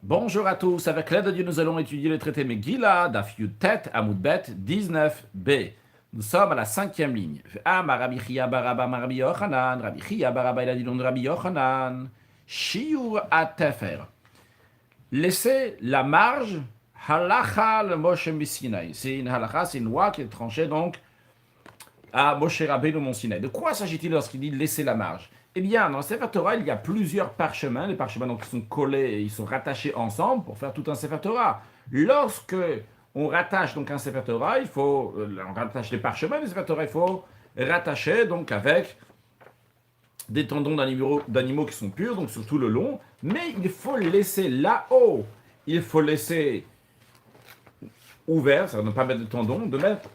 Bonjour à tous, avec l'aide de Dieu, nous allons étudier le traité Megillah, Daf Yutet, Amud Bet, 19b. Nous sommes à la 5e ligne. Rabbi Chia bar Abba Rabbi Yochanan, Rabbi Chia bar Abba il a dit de Rabbi Yochanan, Shiur Atefer. Laissez la marge, halacha le Moshe Missinaï. C'est une halacha, c'est une loi qui est tranchée donc à Moshe Rabbeinu Mont Sinaï. De quoi s'agit-il lorsqu'il dit laisser la marge? Eh bien, dans le Sefer Torah, il y a plusieurs parchemins. Les parchemins donc, sont collés et ils sont rattachés ensemble pour faire tout un Sefer Torah. Lorsque on rattache donc un Sefer Torah, on rattache les parchemins, les Sefer Torah, il faut rattacher donc avec des tendons d'animaux qui sont purs, donc surtout le long, mais il faut laisser là-haut, il faut laisser ouvert, ça ne pas mettre de tendons,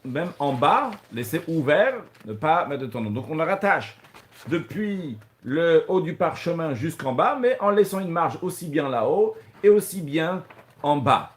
même en bas, laisser ouvert, ne pas mettre de tendons. Donc on la rattache depuis le haut du parchemin jusqu'en bas, mais en laissant une marge aussi bien là-haut et aussi bien en bas.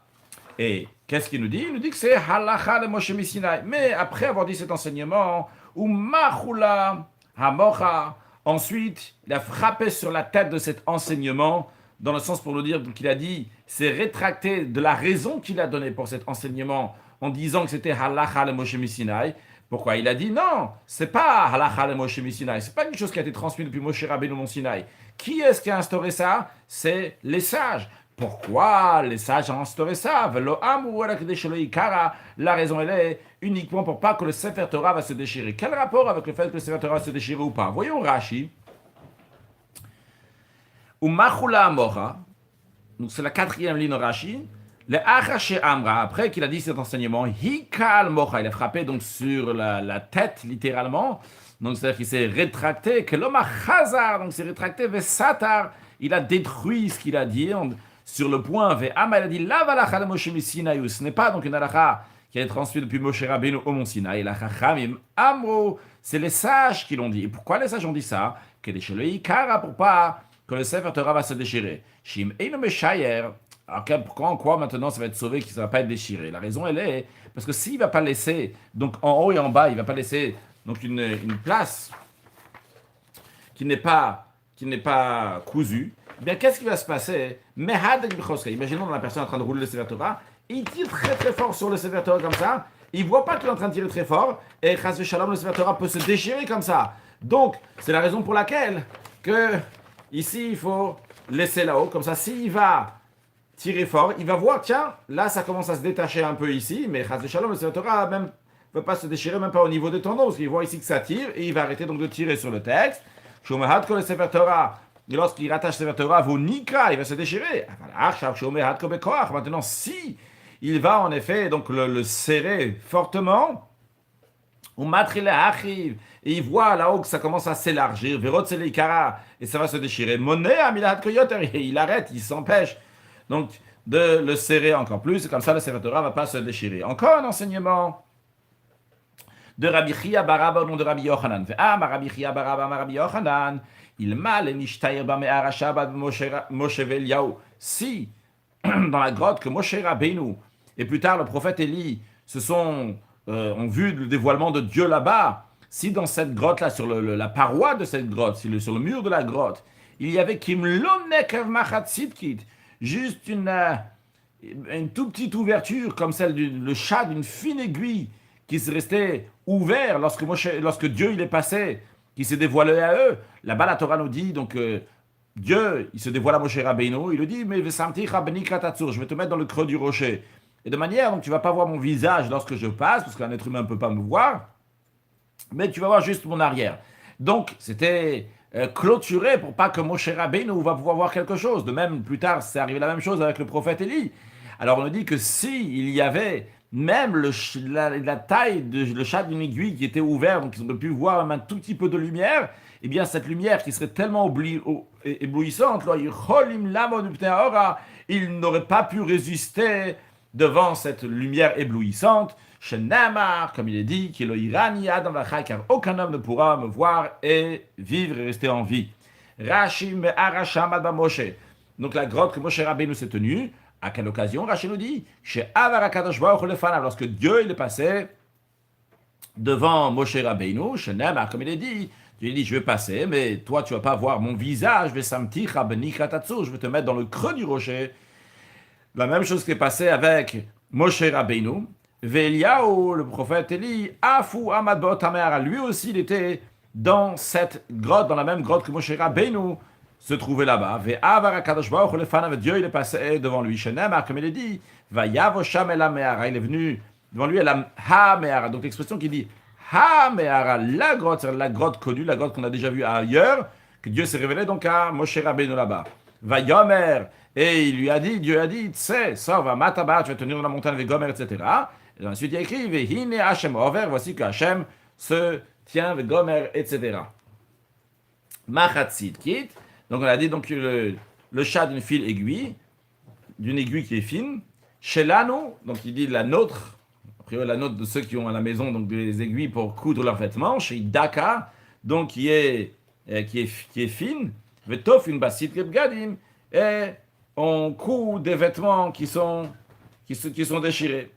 Et qu'est-ce qu'il nous dit? Il nous dit que c'est halacha de Moshe Missinaï. Mais après avoir dit cet enseignement, ou machula hamocha, ensuite il a frappé sur la tête de cet enseignement, dans le sens pour nous dire qu'il a dit, c'est rétracté de la raison qu'il a donnée pour cet enseignement, en disant que c'était halacha de Moshe Missinaï. Pourquoi? Il a dit non, c'est pas halacha de Moshe Missinaï, c'est pas quelque chose qui a été transmis depuis Moshe Rabbeinu Mont Sinaï. Qui est-ce qui a instauré ça? C'est les sages. Pourquoi les sages ont instauré ça? La raison, elle est uniquement pour pas que le Sefer Torah va se déchirer. Quel rapport avec le fait que le Sefer Torah va se déchirer ou pas? Voyons Rashi. Umachula Amora, donc c'est la 4e ligne de Rashi. Le Achaché Amra, après qu'il a dit cet enseignement, Hikal Mocha, il a frappé donc sur la tête littéralement. Donc c'est-à-dire qu'il s'est rétracté, que l'homme a Chazar, donc s'est rétracté, Vesatar, il a détruit ce qu'il a dit sur le point Ve'ama, il a dit la valacha de Moshe Missinaï, ce n'est pas donc une halacha qui est transmise depuis Moshe Rabbeinu au Mont Sinaï, la Chachamim Amro, c'est les sages qui l'ont dit. Et pourquoi les sages ont dit ça? Que les Shelei Kara, pour pas que le Sefer Torah va se déchirer. Shim Eino Meshayer. Alors pourquoi en quoi maintenant ça va être sauvé, qu'il ne va pas être déchiré? La raison elle est parce que s'il ne va pas laisser, donc en haut et en bas, il ne va pas laisser donc une place qui n'est pas cousue, eh bien qu'est-ce qui va se passer? Imaginons la personne en train de rouler le Sefer Torah, il tire très très fort sur le Sefer Torah comme ça, il ne voit pas qu'il est en train de tirer très fort, et Chas Shalom, le Sefer Torah peut se déchirer comme ça. Donc c'est la raison pour laquelle que ici il faut laisser là-haut, comme ça s'il va tirer fort, il va voir, tiens, là ça commence à se détacher un peu ici, mais Chas Shalom, le Sefer Torah même ne va pas se déchirer, même pas au niveau des tendons, parce qu'il voit ici que ça tire, et il va arrêter donc de tirer sur le texte. Shomehat le Sefer Torah, et lorsqu'il rattache Sefer Torah, vous nikra, il va se déchirer. Maintenant, si il va en effet donc le serrer fortement, et il voit là-haut que ça commence à s'élargir, et ça va se déchirer. Il arrête, il s'empêche donc de le serrer encore plus, et comme ça le Sefer Torah ne va pas se déchirer. Encore un enseignement de Rabbi Chia bar Abba au nom de Rabbi Yochanan. Rabbi Chia bar Abba Rabbi Yochanan, il m'a le nishtayr b'me'ar Shabbat Moshe ve'Eliyahu. Si dans la grotte que Moshe Rabbeinu et plus tard le prophète Élie ont vu le dévoilement de Dieu là-bas, si dans cette grotte-là, sur la paroi de cette grotte, sur le mur de la grotte, il y avait juste une toute petite ouverture comme celle le chat d'une fine aiguille qui se restait ouvert lorsque Dieu il est passé, qui s'est dévoilé à eux. Là-bas, la Torah nous dit, donc, Dieu, il se dévoile à Moshe Rabbeinu, il lui dit, mais je vais te mettre dans le creux du rocher. Et de manière, donc, tu ne vas pas voir mon visage lorsque je passe, parce qu'un être humain ne peut pas me voir, mais tu vas voir juste mon arrière. Donc, c'était clôturé pour pas que Moshe Rabbeinu va pouvoir voir quelque chose. De même, plus tard, c'est arrivé la même chose avec le prophète Élie. Alors, on nous dit que il y avait même la taille le chat d'une aiguille qui était ouvert, donc ils auraient pu voir même un tout petit peu de lumière, eh bien cette lumière qui serait tellement éblouissante, il n'aurait pas pu résister devant cette lumière éblouissante. Shenamar, comme il est dit, car aucun homme ne pourra me voir et vivre et rester en vie. Rachim Arasham Moshe. Donc la grotte que Moshe Rabbeinu s'est tenue, à quelle occasion? Rachid nous dit, lorsque Dieu il est passé devant Moshe Rabbeinu, comme il est dit, Dieu dit, je vais passer, mais toi tu vas pas voir mon visage, je vais te mettre dans le creux du rocher. La même chose qui est passée avec Moshe Rabbeinu. Véliaou, le prophète Élie, Afu Amadbot Tamera, lui aussi il était dans cette grotte, dans la même grotte que Moshe Rabbeinu se trouvait là-bas. Ve'avar HaKadosh Baruch Hu lefanav, Dieu il est passé devant lui. Shenemar, comme il est dit, Vayavo Sham el HaMe'ara, il est venu devant lui la HaMe'ara. Donc l'expression qui dit HaMe'ara, la grotte connue, la grotte qu'on a déjà vue ailleurs, que Dieu s'est révélé donc à Moshe Rabbeinu là-bas. Vayomer, et il lui a dit, Dieu a dit, c'est ça va matabar, tu vas tenir dans la montagne avec Gomer, etc. Et ensuite il a écrit, Vehine Hashem over, voici que Hashem se tient avec Gomer, etc. Machatzit kit, donc on a dit donc le chat d'une file aiguille, d'une aiguille qui est fine. Shelanu, donc il dit la nôtre, après la nôtre de ceux qui ont à la maison donc des aiguilles pour coudre leurs vêtements. Chez Daka, donc qui est fine. Vetof une basit gebgadim, et on coud des vêtements qui sont déchirés.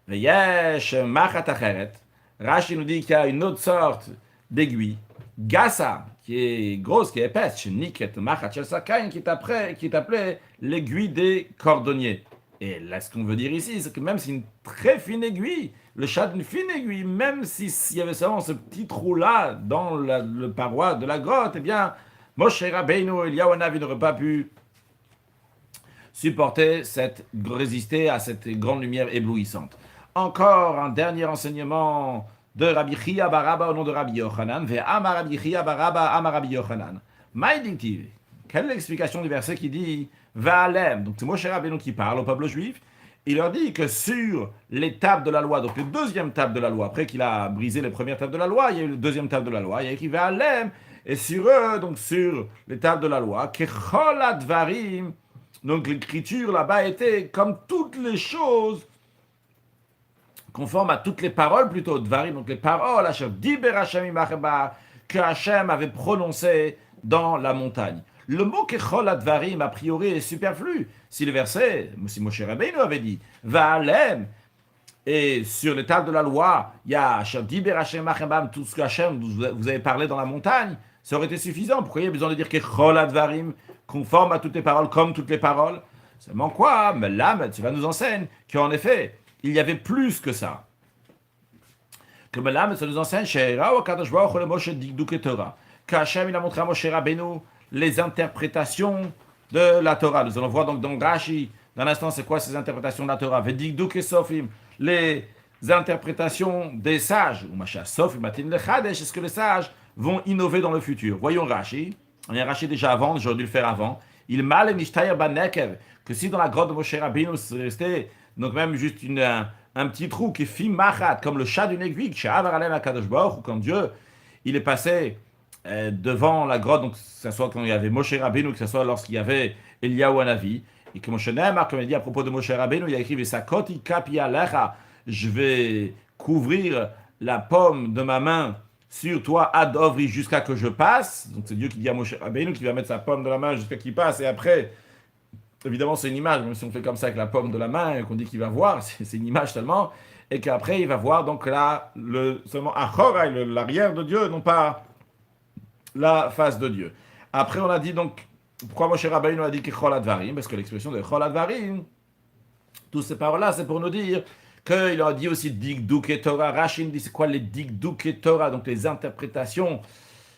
Veyesh machat acheret. Rashi nous dit qu'il y a une autre sorte d'aiguille, Gassa, qui est grosse, qui est épaisse, Niket machat shel sakain, qui est appelée l'aiguille des cordonniers. Et là, ce qu'on veut dire ici, c'est que même si une très fine aiguille, le chat d'une fine aiguille, même s'il y avait seulement ce petit trou-là dans le paroi de la grotte, eh bien, Moshe Rabbeinu, Eliyahu Hanavi n'aurait pas pu résister à cette grande lumière éblouissante. Encore un dernier enseignement de Rabbi Chia bar Abba au nom de Rabbi Yochanan. Ve'amar Rabbi Chia bar Abba, amar Rabbi Yochanan. Maïdiktiv. Quelle est l'explication du verset qui dit Va'alem? Donc c'est Moshe Rabbeinu qui parle au peuple juif. Il leur dit que sur les tables de la loi, donc le deuxième table de la loi, après qu'il a brisé les premières tables de la loi, il y a eu le deuxième table de la loi, il y a écrit Va'alem, et sur eux, donc sur les tables de la loi, Kechol advarim, donc l'écriture là-bas était comme toutes les choses, conforme à toutes les paroles plutôt, dvarim, donc les paroles, que Hachem avait prononcées dans la montagne. Le mot Kechol advarim, a priori, est superflu. Si le verset, si Moshe Rabbeinu avait dit, Va'alem, et sur les tables de la loi, il y a tout ce que Hachem vous avez parlé dans la montagne, ça aurait été suffisant. Pourquoi il y a besoin de dire Kechol advarim, conforme à toutes les paroles, comme toutes les paroles? Seulement quoi? Mais là, cela nous enseigne qu'en effet, il y avait plus que ça. Que là, ça nous enseigne qu'Hachem il a montré à Moshe Rabbeinu les interprétations de la Torah. Nous allons voir donc dans Rashi, dans l'instant, c'est quoi ces interprétations de la Torah? Vedigduk et Sofim, les interprétations des sages. Ou Masha Sofim, Matin le Chadesh, est-ce que les sages vont innover dans le futur? Voyons Rashi. On a Rashi déjà avant, j'aurais dû le faire avant. Il mal et Nishtaya Baneker, que si dans la grotte de Moshe Rabbeinu, c'est resté donc même juste un petit trou qui est fimachat, comme le chat d'une aiguille, ou quand Dieu il est passé devant la grotte, donc que ce soit quand il y avait Moshe Rabbeinu, que ce soit lorsqu'il y avait Eliyahu Hanavi, et que Moshe Neymar, comme il dit à propos de Moshe Rabbeinu, il a écrit Vesakoti kapi alecha, je vais couvrir la paume de ma main sur toi ad ovri jusqu'à que je passe. Donc c'est Dieu qui dit à Moshe Rabbeinu qui va mettre sa paume de la main jusqu'à qu'il passe, et après, évidemment c'est une image, même si on fait comme ça avec la paume de la main et qu'on dit qu'il va voir, c'est une image tellement, et qu'après il va voir donc là, seulement Achora, l'arrière de Dieu, non pas la face de Dieu. Après on a dit donc, pourquoi Moshe Rabbeinu a dit que Chol Advarim? Parce que l'expression de Chol Advarim, toutes ces paroles-là, c'est pour nous dire qu'il a dit aussi Digduk et Torah. Rashi dit c'est quoi les Digduk et Torah? Donc les interprétations,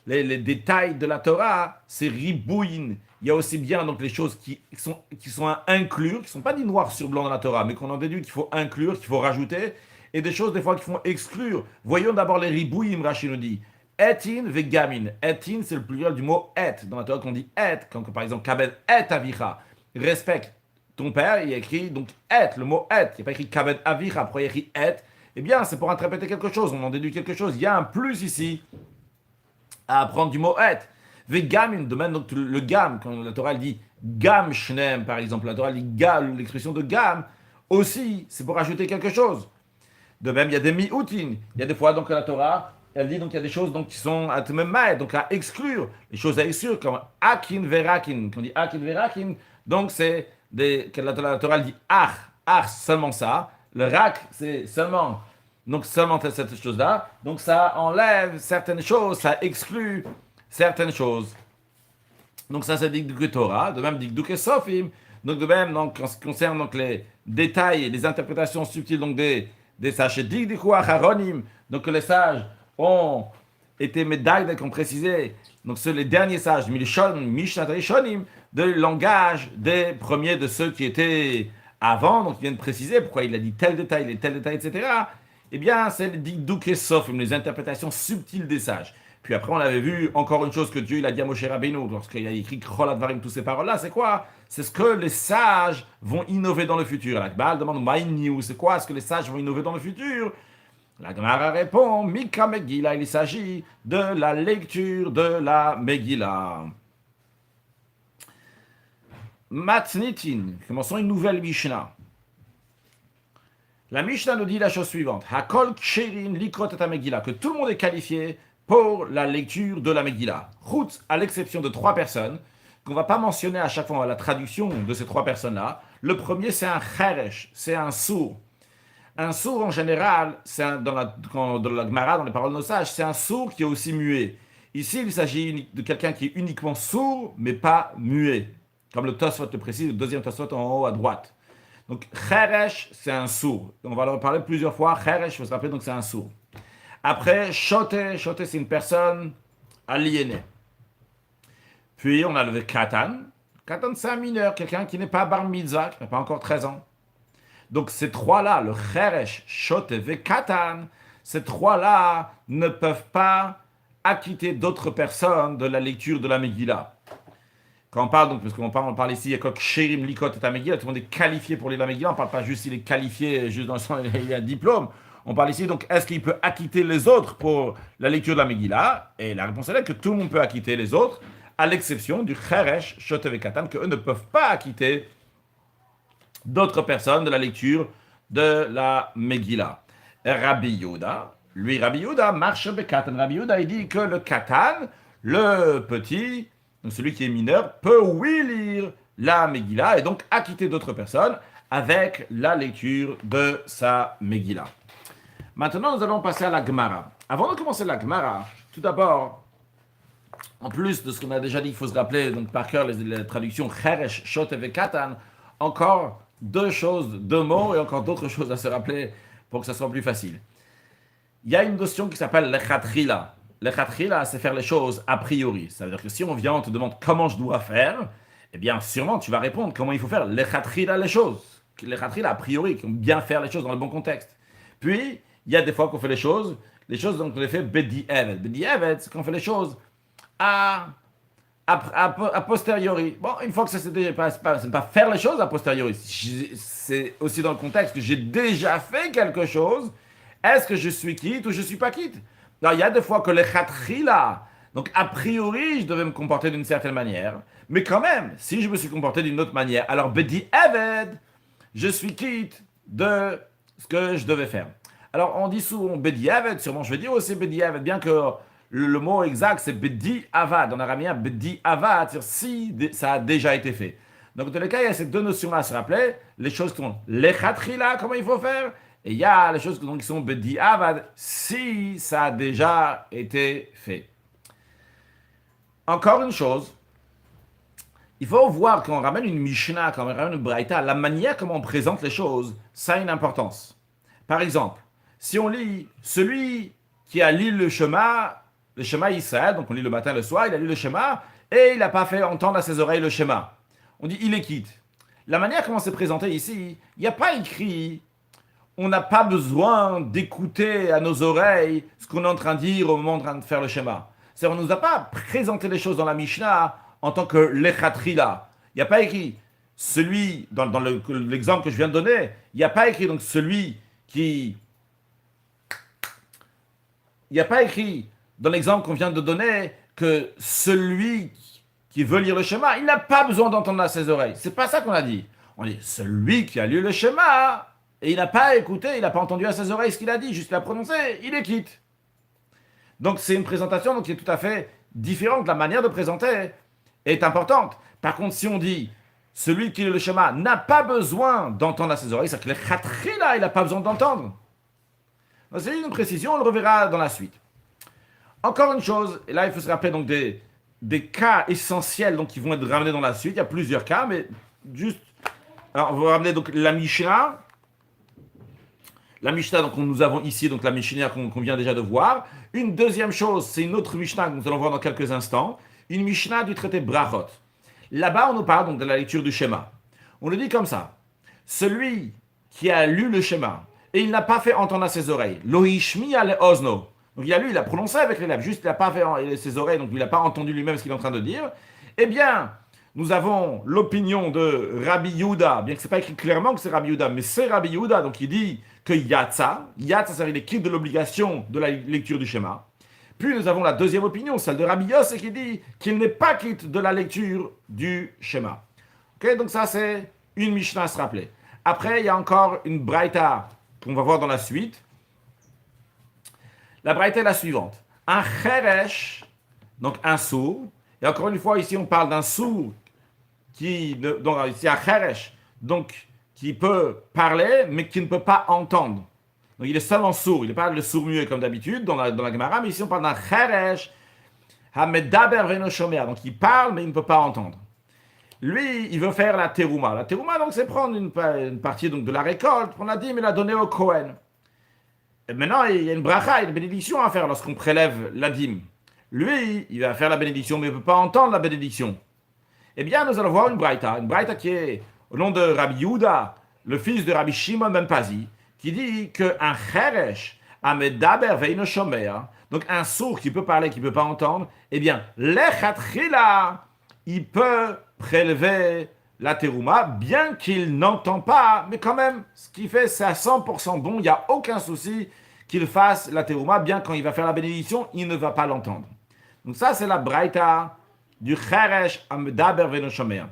les détails de la Torah, c'est Ribouin. Il y a aussi bien donc les choses qui sont à inclure, qui ne sont pas dit noir sur blanc dans la Torah, mais qu'on en déduit qu'il faut inclure, qu'il faut rajouter, et des choses des fois qu'il faut exclure. Voyons d'abord les Ribouim, Rashi nous dit. Etin vegamin. Etin, c'est le pluriel du mot et. Dans la Torah, qu'on dit et, quand par exemple, kabed et avicha, respecte ton père, il y a écrit donc et, le mot et. Il n'y a pas écrit kabed avicha, après il y a écrit et. Eh bien, c'est pour interpréter quelque chose, on en déduit quelque chose. Il y a un plus ici à apprendre du mot et. Vegamin, de même donc le gam, quand la Torah dit gam shnem, par exemple, la Torah dit gam, l'expression de gam, aussi, c'est pour ajouter quelque chose. De même, il y a des mi'utin. Il y a des fois donc la Torah, elle dit donc il y a des choses donc qui sont à tmemay, donc à exclure, les choses à exclure comme akin verakin. Quand on dit akin verakin, donc c'est que la Torah dit seulement ça. Le rak c'est seulement cette chose-là. Donc ça enlève certaines choses, ça exclut certaines choses. Donc ça c'est Digduk Torah, de même Digduk Sofim. Donc de même, donc, en ce qui concerne donc, les détails et les interprétations subtiles donc, des sages, donc que les sages ont été médailles, ont précisé, donc c'est les derniers sages, Mishnat Rishonim, de langage des premiers de ceux qui étaient avant, donc ils viennent préciser pourquoi il a dit tel détail, etc. Eh bien, c'est le Dikduk et Sof, les interprétations subtiles des sages. Puis après, on avait vu encore une chose que Dieu il a dit à Moshe Rabbeinu, lorsqu'il a écrit Krol Advarim, toutes ces paroles-là, c'est quoi? C'est ce que les sages vont innover dans le futur. La Baal demande, c'est quoi? Est-ce que les sages vont innover dans le futur? La Gemara répond, Mika Megillah, il s'agit de la lecture de la Megillah. Matnitin, commençons une nouvelle Mishnah. La Mishnah nous dit la chose suivante, Hakol Ksherin Likrot et Megillah, que tout le monde est qualifié pour la lecture de la Megillah. Chutz, à l'exception de 3 personnes, qu'on ne va pas mentionner à chaque fois la traduction de ces 3 personnes-là. Le premier, c'est un Cheresh, c'est un sourd. Un sourd, en général, dans la Gemara, dans les paroles de nos sages, c'est un sourd qui est aussi muet. Ici, il s'agit de quelqu'un qui est uniquement sourd, mais pas muet. Comme le Tosfot le précise, le deuxième Tosfot en haut à droite. Donc, Cheresh, c'est un sourd. On va en parler plusieurs fois. Cheresh, il faut se rappeler, donc c'est un sourd. Après, Shote, c'est une personne aliénée. Puis, on a le Katan. Katan, c'est un mineur, quelqu'un qui n'est pas bar mitzvah, qui n'a pas encore 13 ans. Donc, ces 3-là, le Cheresh, Shote et Katan, ces 3-là ne peuvent pas acquitter d'autres personnes de la lecture de la Megillah. Quand on parle, donc, parce qu'on parle ici, il y a quoi, Ksherim, Likot et Megillah, tout le monde est qualifié pour lire la Megillah, on ne parle pas juste s'il est qualifié, juste dans le sens il a un diplôme. On parle ici, donc, est-ce qu'il peut acquitter les autres pour la lecture de la Megillah? Et la réponse est là que tout le monde peut acquitter les autres, à l'exception du Cheresh, Shote et Katan, qu'eux ne peuvent pas acquitter d'autres personnes de la lecture de la Megillah. Rabbi Yehuda, Rabbi Yehuda marche bekatan. Rabbi Yehuda, il dit que le Katan, le petit, donc celui qui est mineur, peut oui lire la Megillah et donc acquitter d'autres personnes avec la lecture de sa Megillah. Maintenant, nous allons passer à la Gemara. Avant de commencer la Gemara, tout d'abord, en plus de ce qu'on a déjà dit, il faut se rappeler donc par cœur les traductions Cheresh, Shote et Katan, encore 2 mots et encore d'autres choses à se rappeler pour que ça soit plus facile. Il y a une notion qui s'appelle l'echatrila. L'echatrila, c'est faire les choses a priori. C'est-à-dire que si on vient, on te demande comment je dois faire, eh bien, sûrement, tu vas répondre comment il faut faire l'echatrila, les choses. L'echatrila, a priori, bien faire les choses dans le bon contexte. Puis, il y a des fois qu'on fait les choses donc on les fait bedi-evet. Bedi-evet, c'est qu'on fait les choses a posteriori. Bon, une fois que ça c'est ne pas faire les choses a posteriori. C'est aussi dans le contexte que j'ai déjà fait quelque chose. Est-ce que je suis quitte ou je ne suis pas quitte? Alors, il y a des fois que les khatrila, donc a priori, je devais me comporter d'une certaine manière. Mais quand même, si je me suis comporté d'une autre manière, alors bedi eved, je suis quitte de ce que je devais faire. Alors, on dit souvent bedi eved, sûrement je vais dire aussi bedi eved, bien que le mot exact, c'est bedi avad. En araméen, bedi avad, c'est-à-dire si ça a déjà été fait. Donc, dans les cas, il y a ces 2 notions-là à se rappeler. Les choses qui sont les khatrila, comment il faut faire. Et il y a les choses qui sont bedi avad, si ça a déjà été fait. Encore une chose, il faut voir quand on ramène une Mishnah, quand on ramène une Braïta, la manière comment on présente les choses, ça a une importance. Par exemple, si on lit celui qui a lu le Shema Israël, donc on lit le matin, le soir, il a lu le Shema, et il n'a pas fait entendre à ses oreilles le Shema. On dit il est quitte. La manière comment c'est présenté ici, il n'y a pas écrit, on n'a pas besoin d'écouter à nos oreilles ce qu'on est en train de dire au moment de faire le Shema. C'est-à-dire, on ne nous a pas présenté les choses dans la Mishnah en tant que l'echatrila. Il n'y a pas écrit celui, dans l'exemple que je viens de donner, il n'y a pas écrit donc celui qui... Il n'y a pas écrit dans l'exemple qu'on vient de donner que celui qui veut lire le schéma, il n'a pas besoin d'entendre à ses oreilles. C'est pas ça qu'on a dit. On dit celui qui a lu le schéma et il n'a pas écouté, il n'a pas entendu à ses oreilles ce qu'il a dit, juste l'a prononcé, il est quitte. Donc c'est une présentation qui est tout à fait différente. La manière de présenter est importante. Par contre, si on dit celui qui lit le schéma n'a pas besoin d'entendre à ses oreilles, c'est que le khatrila, il n'a pas besoin d'entendre. C'est une précision, on le reverra dans la suite. Encore une chose, et là il faut se rappeler donc des cas essentiels donc, qui vont être ramenés dans la suite. Il y a plusieurs cas, mais juste Alors, on va ramener donc la Mishnah. La Mishnah, donc nous avons ici donc la Mishnah qu'on vient déjà de voir. Une deuxième chose, c'est une autre Mishnah que nous allons voir dans quelques instants. Une Mishnah du traité Brachot. Là-bas, on nous parle donc de la lecture du schéma. On le dit comme ça. Celui qui a lu le schéma et il n'a pas fait entendre à ses oreilles. Lohishmi ale ozno. Donc il a lu, il a prononcé avec les lèvres, juste il n'a pas fait ses oreilles, donc il n'a pas entendu lui-même ce qu'il est en train de dire. Eh bien, nous avons l'opinion de Rabbi Yehuda, bien que ce n'est pas écrit clairement que c'est Rabbi Yehuda, mais c'est Rabbi Yehuda, donc il dit que Yatsa, ça veut dire qu'il quitte de l'obligation de la lecture du schéma. Puis nous avons la deuxième opinion, celle de Rabbi Yossé, qui dit qu'il n'est pas quitte de la lecture du schéma. Ok, donc ça c'est une Mishnah à se rappeler. Après, il y a encore une Braïta qu'on va voir dans la suite. La Braïta est la suivante. Un Cheresh, donc un sourd, et encore une fois, ici on parle d'un sourd donc ici un Cheresh, donc qui peut parler, mais qui ne peut pas entendre. Donc il est seulement sourd, il n'est pas le sourd-muet comme d'habitude dans la Gemara, mais ici on parle d'un Cheresh, Hamedaber Veno Shomer, donc il parle, mais il ne peut pas entendre. Lui, il veut faire la terouma. La terouma, donc, c'est prendre une partie donc, de la récolte, prendre la dîme et la donner au Kohen. Et maintenant, il y a une bracha, une bénédiction à faire lorsqu'on prélève la dîme. Lui, il va faire la bénédiction, mais il ne peut pas entendre la bénédiction. Eh bien, nous allons voir une braïta qui est au nom de Rabbi Yehuda, le fils de Rabbi Shimon ben Pazi, qui dit qu'un cheresh, amedaber veino shomer, donc un sourd qui peut parler, qui ne peut pas entendre, eh bien, lechatchila, il peut prélever la terouma, bien qu'il n'entend pas, mais quand même, ce qu'il fait, c'est à 100% bon, il n'y a aucun souci qu'il fasse la terouma, bien quand il va faire la bénédiction, il ne va pas l'entendre. Donc ça, c'est la braïta du cheresh amedaber veno shomer.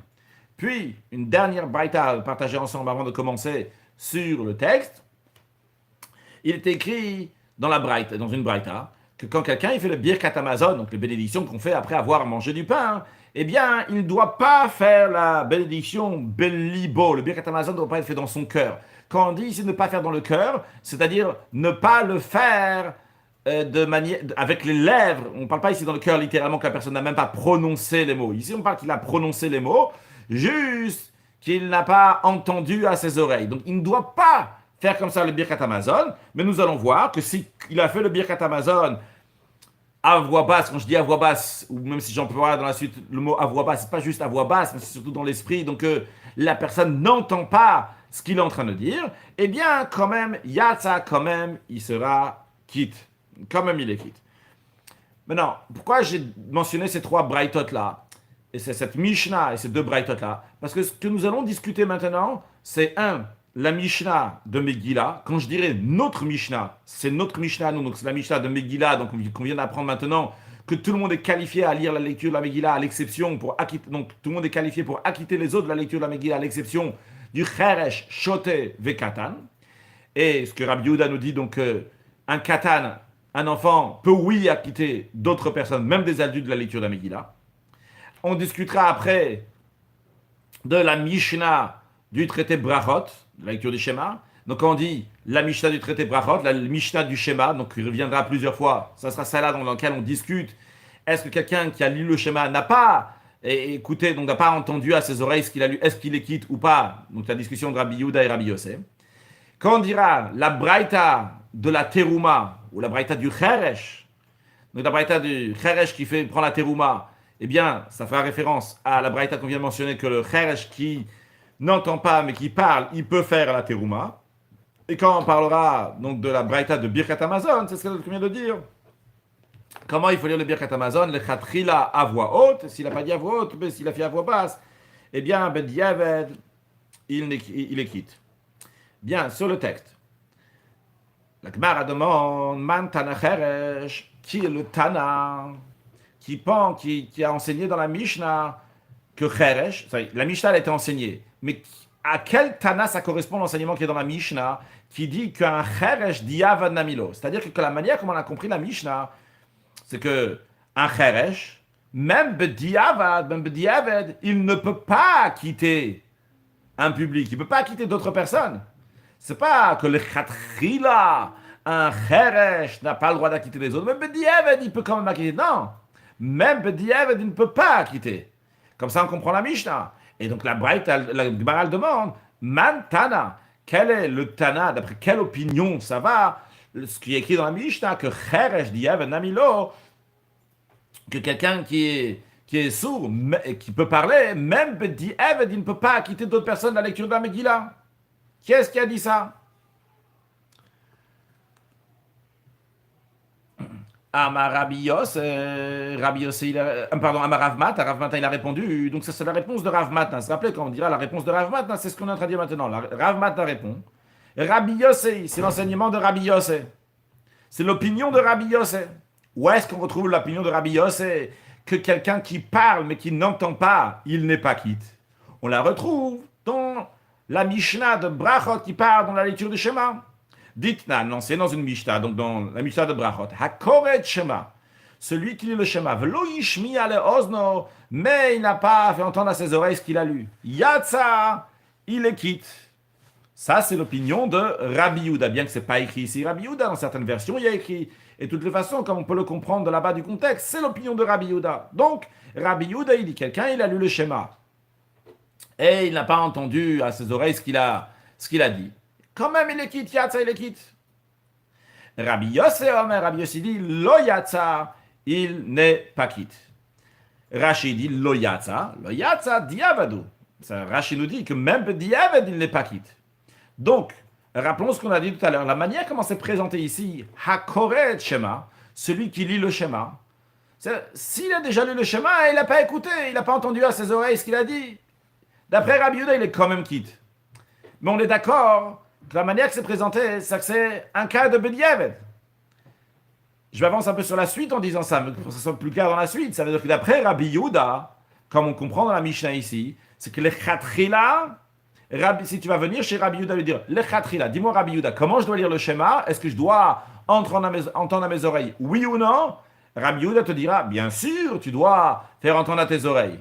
Puis, une dernière braïta à partager ensemble avant de commencer sur le texte. Il est écrit dans une braïta, que quand quelqu'un il fait le birkat Hamazon, donc les bénédictions qu'on fait après avoir mangé du pain, eh bien, il ne doit pas faire la bénédiction belibo. Le birkat Hamazon ne doit pas être fait dans son cœur. Quand on dit ici ne pas faire dans le cœur, c'est-à-dire ne pas le faire de manière avec les lèvres. On ne parle pas ici dans le cœur littéralement que la personne n'a même pas prononcé les mots. Ici, on parle qu'il a prononcé les mots, juste qu'il n'a pas entendu à ses oreilles. Donc, il ne doit pas faire comme ça le birkat Hamazon, mais nous allons voir que s'il a fait le birkat Hamazon à voix basse, quand je dis à voix basse, ou même si j'emploie dans la suite le mot à voix basse, c'est pas juste à voix basse, mais c'est surtout dans l'esprit, donc la personne n'entend pas ce qu'il est en train de dire, eh bien, quand même, Yatsa, quand même, il sera quitte. Quand même, il est quitte. Maintenant, pourquoi j'ai mentionné ces trois braïtot-là, et c'est cette Mishnah et ces deux braïtot-là? Parce que ce que nous allons discuter maintenant, c'est la Mishnah de Megillah. Quand je dirais notre Mishnah, c'est notre Mishnah, nous, donc c'est la Mishnah de Megillah, donc qu'on vient d'apprendre maintenant, que tout le monde est qualifié à lire la lecture de la Megillah, à l'exception pour acquitter, donc tout le monde est qualifié pour acquitter les autres de la lecture de la Megillah, à l'exception du Cheresh, Shote, Vekatan. Et ce que Rabbi Yehuda nous dit, donc, un Katan, un enfant, peut oui acquitter d'autres personnes, même des adultes de la lecture de la Megillah. On discutera après de la Mishnah du traité Brachot, de la lecture du schéma. Donc quand on dit la Mishnah du traité Brachot, la Mishnah du schéma, donc il reviendra plusieurs fois, ça sera celle-là dans laquelle on discute, est-ce que quelqu'un qui a lu le schéma n'a pas écouté, donc n'a pas entendu à ses oreilles ce qu'il a lu, est-ce qu'il est quitte ou pas? Donc la discussion de Rabbi Yehuda et Rabbi Yossé. Quand on dira la braïta de la terouma, ou la braïta du cheresh, donc la braïta du cheresh qui prend la terouma, eh bien, ça fera référence à la braïta qu'on vient de mentionner, que le cheresh qui n'entend pas mais qui parle, il peut faire la terouma. Et quand on parlera donc de la braïta de birkat Hamazon, c'est ce qu'on vient de dire. Comment il faut lire le birkat Hamazon, le chatrila à voix haute, s'il n'a pas dit à voix haute, mais s'il a fait à voix basse, eh bien, ben diaved, il est quitte. Bien, sur le texte. La Gemara demande, man tana cheresh, qui est le tana, qui a enseigné dans la Mishnah que cheresh, la Mishnah a été enseignée, mais à quel tana ça correspond l'enseignement qui est dans la Mishnah, qui dit qu'un cheresh diavad namilo, c'est-à-dire que la manière comme on a compris la Mishnah, c'est que un cheresh, même bediavad, il ne peut pas quitter un public, il ne peut pas quitter d'autres personnes. C'est pas que le chatrila, un cheresh n'a pas le droit d'acquitter les autres, même bediavad, il peut quand même acquitter. Non, même bediavad, il ne peut pas acquitter. Comme ça, on comprend la Mishnah. Et donc, la Gemara demande, Man Tana, quel est le Tana, d'après quelle opinion ça va? Ce qui est écrit dans la Mishnah, que Cheresh Diavad Namilo, que quelqu'un qui est sourd, qui peut parler, même Diavad, il ne peut pas quitter d'autres personnes de la lecture de la Megillah. Qui est-ce qui a dit ça? Amar Rabbi Yos, pardon, Amar Rav Mat, il a répondu. Donc ça c'est la réponse de Rav Mat. Vous vous rappelez quand on dira la réponse de Rav Mat, c'est ce qu'on est en train de dire maintenant. Rav Mat répond. Rabbi Yossé, c'est l'enseignement de Rabbi Yossé. C'est l'opinion de Rabbi Yossé. Où est-ce qu'on retrouve l'opinion de Rabbi Yossé? Que quelqu'un qui parle mais qui n'entend pas, il n'est pas quitte. On la retrouve dans la Mishnah de Brachot qui parle dans la lecture du Shema. Dites-na, non, c'est dans une Mishnah, donc dans la Mishnah de Brachot. Hakoret Shema, celui qui lit le Shema, velo yishmi ale ozno, mais il n'a pas fait entendre à ses oreilles ce qu'il a lu. Yatsa, il est quitte. Ça, c'est l'opinion de Rabbi Yehuda, bien que ce n'est pas écrit ici. Rabbi Yehuda, dans certaines versions, il y a écrit. Et de toutes les façons, comme on peut le comprendre de là-bas du contexte, c'est l'opinion de Rabbi Yehuda. Donc, Rabbi Yehuda, il dit quelqu'un, il a lu le Shema. Et il n'a pas entendu à ses oreilles ce qu'il a dit. Quand même, il est quitte, Yatsa, il est quitte. Rabbi Yossé Omer, Rabbi Yossé dit, Lo Yatsa, il n'est pas quitte. Rashi dit, Lo Yatsa, Diavadu. Rashi nous dit que même Diavad, il n'est pas quitte. Donc, rappelons ce qu'on a dit tout à l'heure. La manière comment c'est présenté ici, Hakoret Shema, celui qui lit le Shema, s'il a déjà lu le Shema, il n'a pas écouté, il n'a pas entendu à ses oreilles ce qu'il a dit. D'après Rabbi Yehuda, il est quand même quitte. Mais on est d'accord que la manière que c'est présenté, c'est un cas de Bediavad. Je m'avance un peu sur la suite en disant ça, mais pour que ça soit plus clair dans la suite. Ça veut dire que d'après Rabbi Yehuda, comme on comprend dans la Mishnah ici, c'est que les Khatrila, si tu vas venir chez Rabbi Yehuda lui dire, les Khatrila, dis-moi Rabbi Yehuda, comment je dois lire le schéma? Est-ce que je dois entendre à mes oreilles, oui ou non? Rabbi Yehuda te dira, bien sûr, tu dois faire entendre à tes oreilles.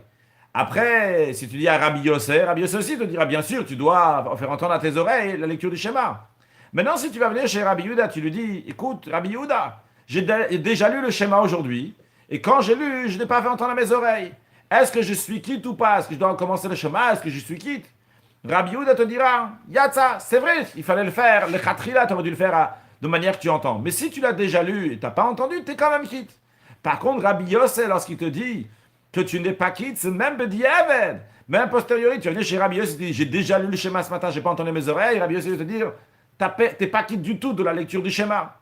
Après, si tu dis à Rabbi Yossé aussi te dira, bien sûr, tu dois faire entendre à tes oreilles la lecture du schéma. Maintenant, si tu vas venir chez Rabbi Yehuda, tu lui dis, écoute, Rabbi Yehuda, j'ai déjà lu le schéma aujourd'hui, et quand j'ai lu, je n'ai pas fait entendre à mes oreilles. Est-ce que je suis quitte ou pas? Est-ce que je dois commencer le schéma? Est-ce que je suis quitte? Rabbi Yehuda te dira, Yatsa, c'est vrai, il fallait le faire, le Khatrila, tu aurais dû le faire de manière que tu entends. Mais si tu l'as déjà lu et tu n'as pas entendu, tu es quand même quitte. Par contre, Rabbi Yossé, lorsqu'il te dit que tu n'es pas quitte, c'est même Bediavad. Même posteriori, tu vas venir chez Rabbi Yossé et tu dis, j'ai déjà lu le schéma ce matin, je n'ai pas entendu mes oreilles. Rabbi Yossé va te dire, tu n'es pas quitte du tout de la lecture du schéma.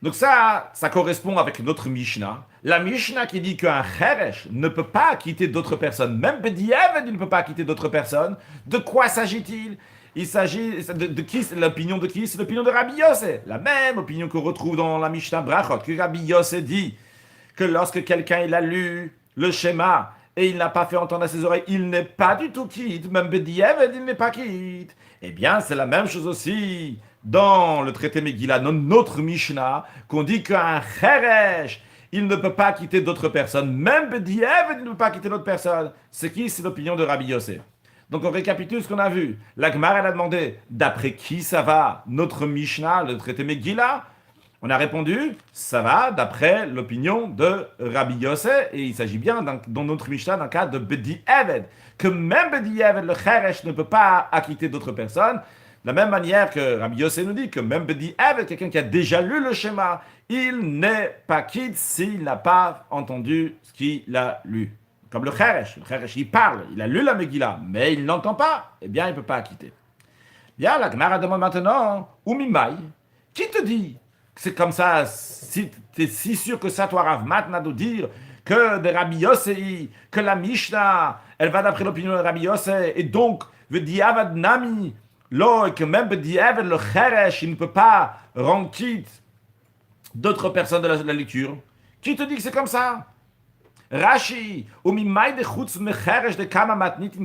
Donc ça correspond avec notre Mishnah. La Mishnah qui dit qu'un Cheresh ne peut pas quitter d'autres personnes. Même Bediavad, il ne peut pas quitter d'autres personnes. De quoi s'agit-il? Il s'agit de qui? L'opinion de qui? C'est l'opinion de Rabbi Yossé. La même opinion qu'on retrouve dans la Mishnah Brachot. Que Rabbi Yossé dit que lorsque quelqu'un il a lu le schéma et il n'a pas fait entendre à ses oreilles, il n'est pas du tout quitte. Même Bediavad, il n'est pas quitte. Eh bien, c'est la même chose aussi dans le traité Megillah, dans notre Mishnah, qu'on dit qu'un Cheresh, il ne peut pas quitter d'autres personnes. Même Bediavad, il ne peut pas quitter d'autres personnes. C'est qui? C'est l'opinion de Rabbi Yossé. Donc on récapitule ce qu'on a vu. La Gemara, elle a demandé, d'après qui ça va notre Mishnah, le traité Megillah? On a répondu, ça va d'après l'opinion de Rabbi Yossé, et il s'agit bien dans notre Mishnah d'un cas de Bediavad, que même Bediavad, le Cheresh, ne peut pas acquitter d'autres personnes. De la même manière que Rabbi Yossé nous dit que même Bediavad, quelqu'un qui a déjà lu le schéma, il n'est pas quitte s'il n'a pas entendu ce qu'il a lu. Comme le Cheresh, il parle, il a lu la Megillah, mais il n'entend pas, eh bien il ne peut pas acquitter. Bien, la Gemara demande maintenant, Umimai, qui te dit que c'est comme ça, si tu es si sûr que ça, toi Rav Matna, de dire que de Rabbi Yossé, que la Mishnah, elle va d'après l'opinion de Rabbi Yossé, et donc, Vediavad Nami, et que même Bediavad, le Cheresh, il ne peut pas rendre quitte d'autres personnes de la lecture. Qui te dit que c'est comme ça? Rashi,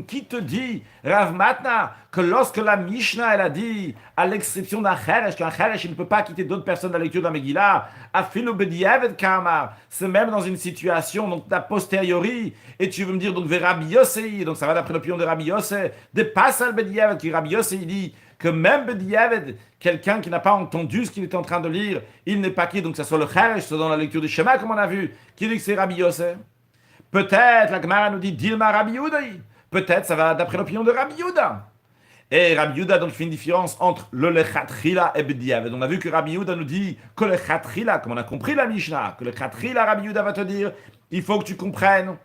qui te dit, Rav Matna, que lorsque la Mishnah, elle a dit, à l'exception d'un Cheresh, qu'un Cheresh, il ne peut pas quitter d'autres personnes de la lecture de la Megillah, afilu bediavad kamar, c'est même dans une situation, donc a posteriori, et tu veux me dire, donc, vers Rabbi Yossé, donc ça va d'après l'opinion de Rabbi Yossé, dépasse al bediavad, qui Rabbi Yossé, il dit, que même bediavad, quelqu'un qui n'a pas entendu ce qu'il est en train de lire, il n'est pas qui, donc ça soit le Cheresh, soit dans la lecture du schéma, comme on a vu, qui dit que c'est Rabbi Yossé. Peut-être, la Gemara nous dit, Dilma Rabbi Yehuda, Peut-être ça va d'après l'opinion de Rabbi Yehuda. Et Rabbi Yehuda donc fait une différence entre le lechatchila et bediavad. On a vu que Rabbi Yehuda nous dit que le lechatchila, comme on a compris la Mishnah, que le lechatchila, Rabbi Yehuda va te dire, il faut que tu comprennes,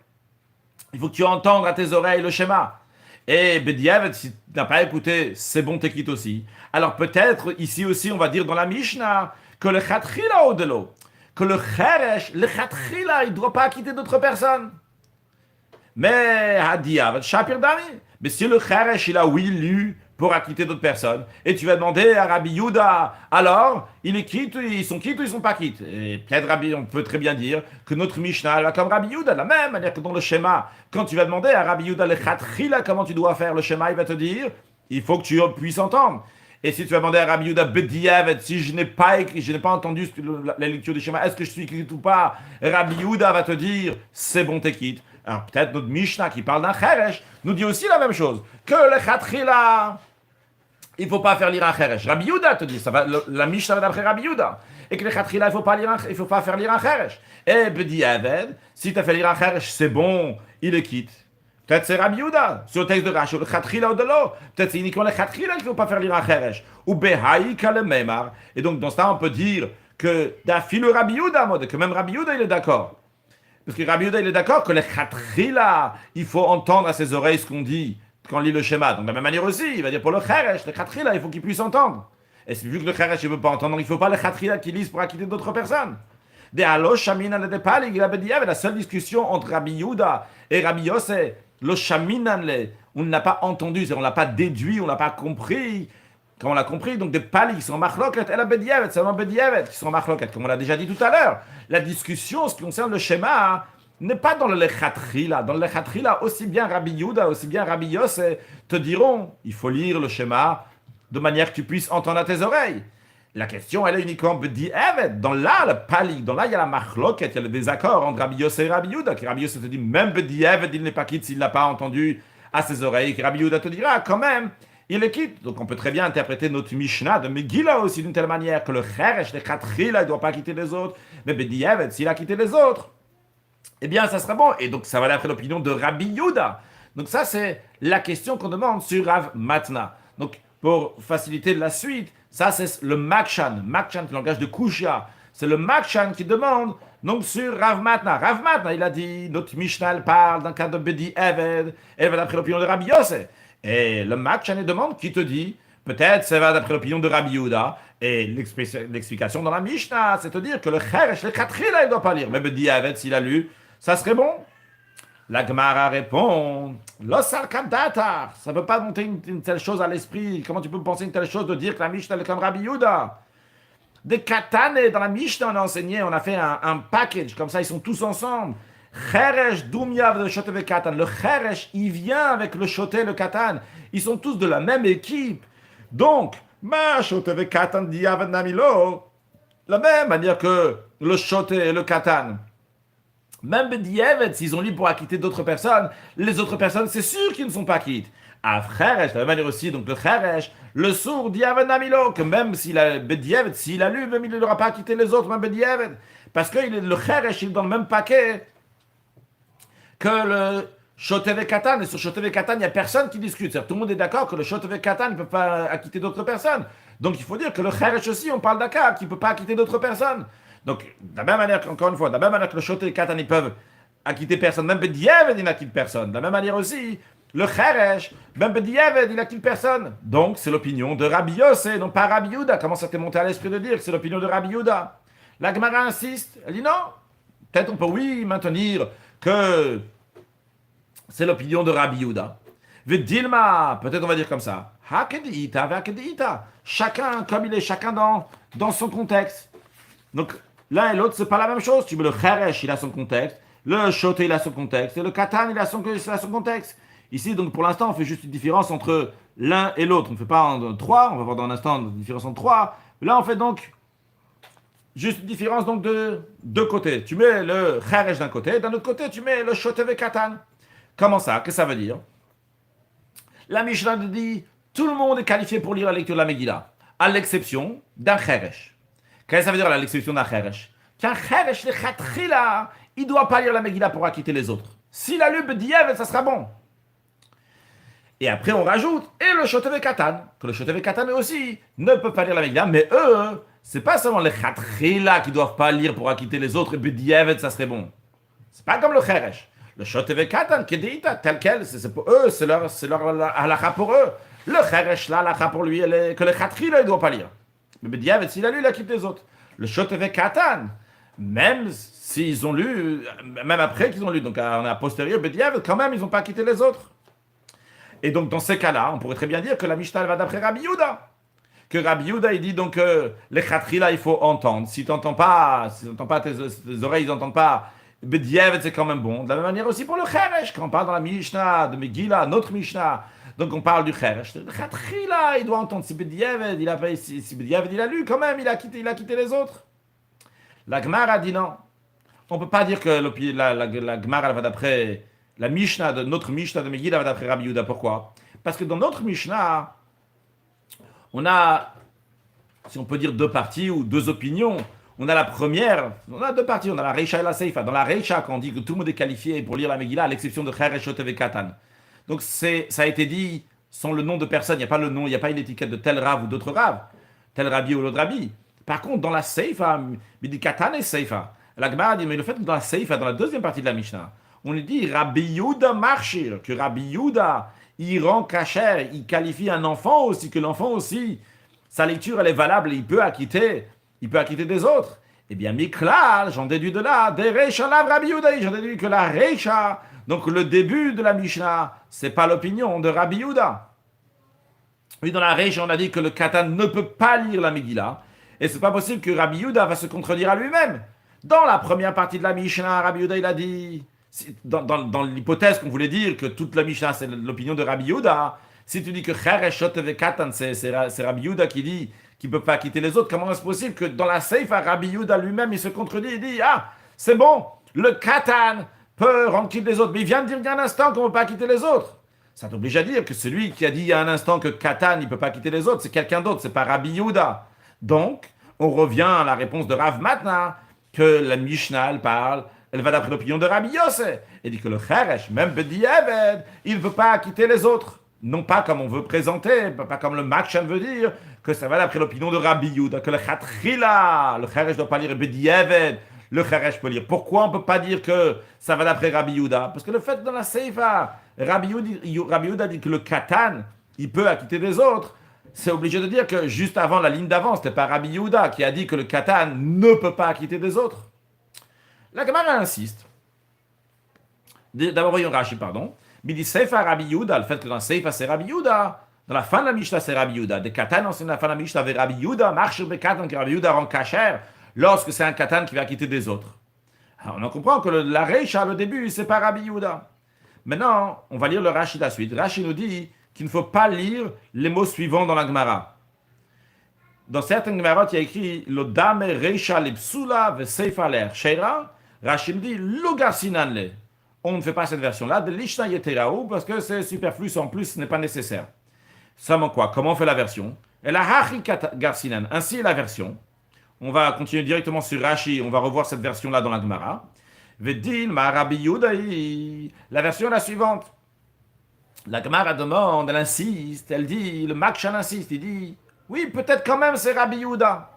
il faut que tu entendes à tes oreilles le schéma. Et bediavad, si tu n'as pas écouté, c'est bon, t'es quitte aussi. Alors peut-être ici aussi on va dire dans la Mishnah que le lechatchila au delà, que le cheresh, le lechatchila, il ne doit pas quitter d'autres personnes. Mais Hadiavad, Shapir Dami. Mais si le Kharesh, il a oui lu pour acquitter d'autres personnes, et tu vas demander à Rabbi Yehuda, alors, il est quitte, ils sont quittes ou ils sont pas quittes? Et peut-être on peut très bien dire que notre Mishnah va comme Rabbi Yehuda, de la même manière que dans le schéma, quand tu vas demander à Rabbi Yehuda le Khatchila, comment tu dois faire le schéma, il va te dire, il faut que tu puisses entendre. Et si tu vas demander à Rabbi Yehuda Bediavad, si je n'ai pas entendu la lecture du schéma, est-ce que je suis quitte ou pas? Rabbi Yehuda va te dire, c'est bon, t'es quitte. Alors peut-être notre Mishnah qui parle d'un Cheresh nous dit aussi la même chose. Que le Khatchila, il ne faut pas faire lire un Cheresh. Rabbi Yehuda te dit, ça va, la Mishnah va d'après Rabbi Yehuda. Et que le Khatchila, il faut pas faire lire un Cheresh. Et Bediavad, si tu as fait lire un Cheresh, c'est bon, il est quitte. Peut-être c'est Rabbi Yehuda, sur le texte de Rashi, le Khatchila au-delà. Peut-être c'est uniquement le Khatchila qu'il ne faut pas faire lire un Cheresh. Ou Behaïka le Meimar. Et donc dans ce temps, on peut dire que d'affil le Rabbi Yehuda, que même Rabbi Yehuda, il est d'accord. Parce que Rabbi Yehuda, il est d'accord que le Khatchila, il faut entendre à ses oreilles ce qu'on dit quand on lit le schéma. Donc de la même manière aussi, il va dire pour le Cheresh, le Khatchila, il faut qu'il puisse entendre. Et vu que le Cheresh, il ne veut pas entendre, il ne faut pas le Khatchila qu'il lise pour acquitter d'autres personnes. La seule discussion entre Rabbi Yehuda et Rabbi Yosef, le Shaminan, on n'a pas entendu, on ne l'a pas déduit, on ne l'a pas compris. Quand on l'a compris, donc des palis qui sont machloket, et la bediavet, seulement bediavet qui sont machloket, comme on l'a déjà dit tout à l'heure. La discussion, ce qui concerne le schéma, n'est pas dans le lechatchila. Dans le lechatchila, aussi bien Rabbi Yehuda, aussi bien Rabbi Yosef te diront, il faut lire le schéma de manière que tu puisses entendre à tes oreilles. La question, elle est uniquement bediavet. Dans là, le pali, dans là, il y a la machloket, il y a le désaccord entre Rabbi Yosef et Rabbi Yehuda, que Rabbi Yosef te dit, même bediavet, il n'est pas quitte s'il ne l'a pas entendu à ses oreilles, que Rabbi Yehuda te dira, quand même, il est quitte. Donc on peut très bien interpréter notre Mishnah de Megillah aussi d'une telle manière que le Cheresh, le Khatchila, il ne doit pas quitter les autres. Mais Bediavad, s'il a quitté les autres, eh bien ça sera bon. Et donc ça va d'après l'opinion de Rabbi Yehuda. Donc ça c'est la question qu'on demande sur Rav Matna. Donc pour faciliter la suite, ça c'est le Makshan. Makshan, le langage de Kushya. C'est le Makshan qui demande donc sur Rav Matna. Rav Matna, il a dit, notre Mishnah elle parle d'un cas de Bediavad. Elle va d'après l'opinion de Rabbi Yosef. Et le Makshan demande qui te dit, peut-être ça va d'après l'opinion de Rabbi Yehuda, et l'explication dans la Mishnah, c'est de dire que le Cheresh, le Khatchila, il ne doit pas lire. Mais Bediavad, s'il a lu, ça serait bon. La Gemara répond, Losar Kamdatar, ça ne peut pas monter une telle chose à l'esprit. Comment tu peux penser une telle chose de dire que la Mishnah est comme Rabbi Yehuda? Des katanes, dans la Mishnah, on a enseigné, on a fait un package, comme ça, ils sont tous ensemble. Cheresh, Dumyav, le Shoté et Katan. Le Cheresh, il vient avec le Shoté et le Katan. Ils sont tous de la même équipe. Donc, Ma Shoté et Katan Diavad Namilo, la même manière que le Shoté et le Katan. Même Bediavad, s'ils ont libre pour acquitter d'autres personnes, les autres personnes, c'est sûr qu'ils ne sont pas quittes. Ah, Cheresh, de la même manière aussi, donc le Cheresh, le sourd Diavad Namilo, que même s'il a Bediavad, s'il a lu, même il n'aura pas acquitté les autres, même Bediavad. Parce que le Cheresh, il est dans le même paquet que le Shotev Katan. Et sur Shotev Katan, il n'y a personne qui discute. Tout le monde est d'accord que le Shotev Katan ne peut pas acquitter d'autres personnes. Donc il faut dire que le Cheresh aussi, on parle d'un cas qui ne peut pas acquitter d'autres personnes. Donc, de la même manière, encore une fois, de la même manière que le Shotev Katan, ils peuvent acquitter personne, même Bediavad, il n'acquitte personne. De la même manière aussi, le Cheresh, même Bediavad, il n'acquitte personne. Donc c'est l'opinion de Rabbi Yosef, non pas Rabbi Yehuda. Comment ça t'est monté à l'esprit de dire que c'est l'opinion de Rabbi Yehuda? La Gemara insiste, elle dit non. Peut-être on peut, oui, maintenir que c'est l'opinion de Rabbi Yehuda. Vedilma, peut-être on va dire comme ça. Hakedita, vakedita. Chacun comme il est, chacun dans son contexte. Donc l'un et l'autre, c'est pas la même chose. Tu veux le Cheresh, il a son contexte. Le Shoté, il a son contexte. Et le Katan, il a son contexte. Ici, donc pour l'instant, on fait juste une différence entre l'un et l'autre. On ne fait pas en trois. On va voir dans un instant une différence entre trois. Là, on fait donc juste une différence donc de deux côtés. Tu mets le Cheresh d'un côté, d'un autre côté, tu mets le Shoté et Katan. Comment ça? Qu'est-ce que ça veut dire? La Mishnah dit, tout le monde est qualifié pour lire la lecture de la Megillah, à l'exception d'un Cheresh. Qu'est-ce que ça veut dire à l'exception d'un Cheresh? Qu'un Cheresh, le Khatchila, il ne doit pas lire la Megillah pour acquitter les autres. S'il a lu Bediavad, ça sera bon. Et après, on rajoute, et le Shotev Katan, que le Shotev Katan aussi ne peut pas lire la Megillah, mais eux, c'est pas seulement les Khatrila qui doivent pas lire pour acquitter les autres, et B'diavad, ça serait bon. C'est pas comme le Cheresh. Le Shotev Katan, Kedita, tel quel, c'est pour eux, c'est leur halakha pour eux. Le Cheresh, là, halakha pour lui, que les Khatrila, il doit pas lire. Mais B'diavad, s'il a lu, il acquitte les autres. Le Shotev Katan, même s'ils ont lu, même après qu'ils ont lu, donc a posteriori, B'diavad, quand même, ils n'ont pas acquitté les autres. Et donc, dans ces cas-là, on pourrait très bien dire que la Mishnah, elle va d'après Rabbi Yehuda. Que Rabbi Yehuda, il dit donc les khatrila, il faut entendre. Si tu n'entends pas, tes oreilles, ils n'entendent pas, B'diavad, c'est quand même bon. De la même manière aussi pour le Cheresh, quand on parle dans la Mishnah de Megillah, notre Mishnah, donc on parle du Cheresh. Le khatrila, il doit entendre. Si B'diavad, il a lu, quand même, il a quitté les autres. La Gemara dit non. On ne peut pas dire que la Gemara, elle va d'après la Mishnah, notre Mishnah de Megillah, va d'après Rabbi Yehuda. Pourquoi? Parce que dans notre Mishnah, on a, si on peut dire, deux parties ou deux opinions. On a la première, on a deux parties, on a la Reisha et la Seifa. Dans la Reisha, quand on dit que tout le monde est qualifié pour lire la Megillah, à l'exception de Cheresh, Shotev et Katan. Donc ça a été dit sans le nom de personne, il n'y a pas le nom, il n'y a pas une étiquette de tel Rav ou d'autres Rav, tel Rabbi ou l'autre Rabbi. Par contre, dans la Seifa, il dit Katan et Seifa. La Gemara dit, mais le fait que dans la Seifa, dans la deuxième partie de la Mishnah, on lui dit Rabbi Yehuda marchir, que Rabbi Yehuda, il rend kasher, il qualifie un enfant aussi, que l'enfant aussi, sa lecture, elle est valable, il peut acquitter des autres. Eh bien, Miklal, j'en déduis de là, des Reisha lav Rabbi Yehuda, j'en déduis que la Reisha, donc le début de la Mishnah, c'est pas l'opinion de Rabbi Yehuda. Oui, dans la Reisha, on a dit que le Katan ne peut pas lire la Megillah, et c'est pas possible que Rabbi Yehuda va se contredire à lui-même. Dans la première partie de la Mishnah, Rabbi Yehuda, il a dit, dans l'hypothèse qu'on voulait dire que toute la Mishnah, c'est l'opinion de Rabbi Yehuda, si tu dis que Cheresh, Shotev et Katan, c'est Rabbi Yehuda qui dit qu'il ne peut pas quitter les autres, comment est-ce possible que dans la Seifa, Rabbi Yehuda lui-même, il se contredit, il dit, ah, c'est bon, le Katan peut rendre quitte les autres, mais il vient de dire il y a un instant qu'on ne peut pas quitter les autres. Ça t'oblige à dire que celui qui a dit il y a un instant que Katan, il ne peut pas quitter les autres, c'est quelqu'un d'autre, c'est pas Rabbi Yehuda. Donc, on revient à la réponse de Rav Matna, que la Mishnah, elle va d'après l'opinion de Rabbi Yossé. Elle dit que le Cheresh, même B'diavad, il ne peut pas quitter les autres. Non pas comme on veut présenter, pas comme le Makshan veut dire, que ça va d'après l'opinion de Rabbi Yehuda, que le Khatrila, le Cheresh ne doit pas lire B'diavad, le Cheresh peut lire. Pourquoi on ne peut pas dire que ça va d'après Rabbi Yehuda? Parce que le fait dans la Seifa, Rabbi Yehuda dit que le Katan, il peut acquitter des autres. C'est obligé de dire que juste avant la ligne d'avant, c'était pas Rabbi Yehuda qui a dit que le Katan ne peut pas acquitter des autres. La Gemara insiste. D'abord, voyons Rashi, pardon. Mais il dit Seifa Rabbi Yehuda, le fait que dans la Seifa c'est Rabbi Yehuda, dans la fin de la Mishnah c'est Rabbi Yehuda. Des Katan, dans la fin de la Mishnah avec Rabbi Yehuda, marche be Katan, que Rabbi Yehuda rend kasher lorsque c'est un Katan qui va acquitter des autres. Alors on en comprend que la Reisha, le début, c'est pas Rabbi Yehuda. Maintenant, on va lire le Rashi la suite. Rashi nous dit qu'il ne faut pas lire les mots suivants dans la Gemara. Dans certaines Gemarot, il y a écrit Lodame Reisha Lipsula Veseifa Ler Sheira. Rashi nous dit Logarsinanle. On ne fait pas cette version-là de l'Ishna Yeteraou parce que c'est superflu, en plus, ce n'est pas nécessaire. Seulement quoi? Comment on fait la version? Et la Hachi Garsinan. Ainsi est la version. On va continuer directement sur Rashi. On va revoir cette version-là dans la Gemara. Vedil Ma Rabbi Yehuda. La version est la suivante. La Gemara demande, elle insiste, elle dit, le Makshan insiste, il dit, oui, peut-être quand même c'est Rabbi Yehuda.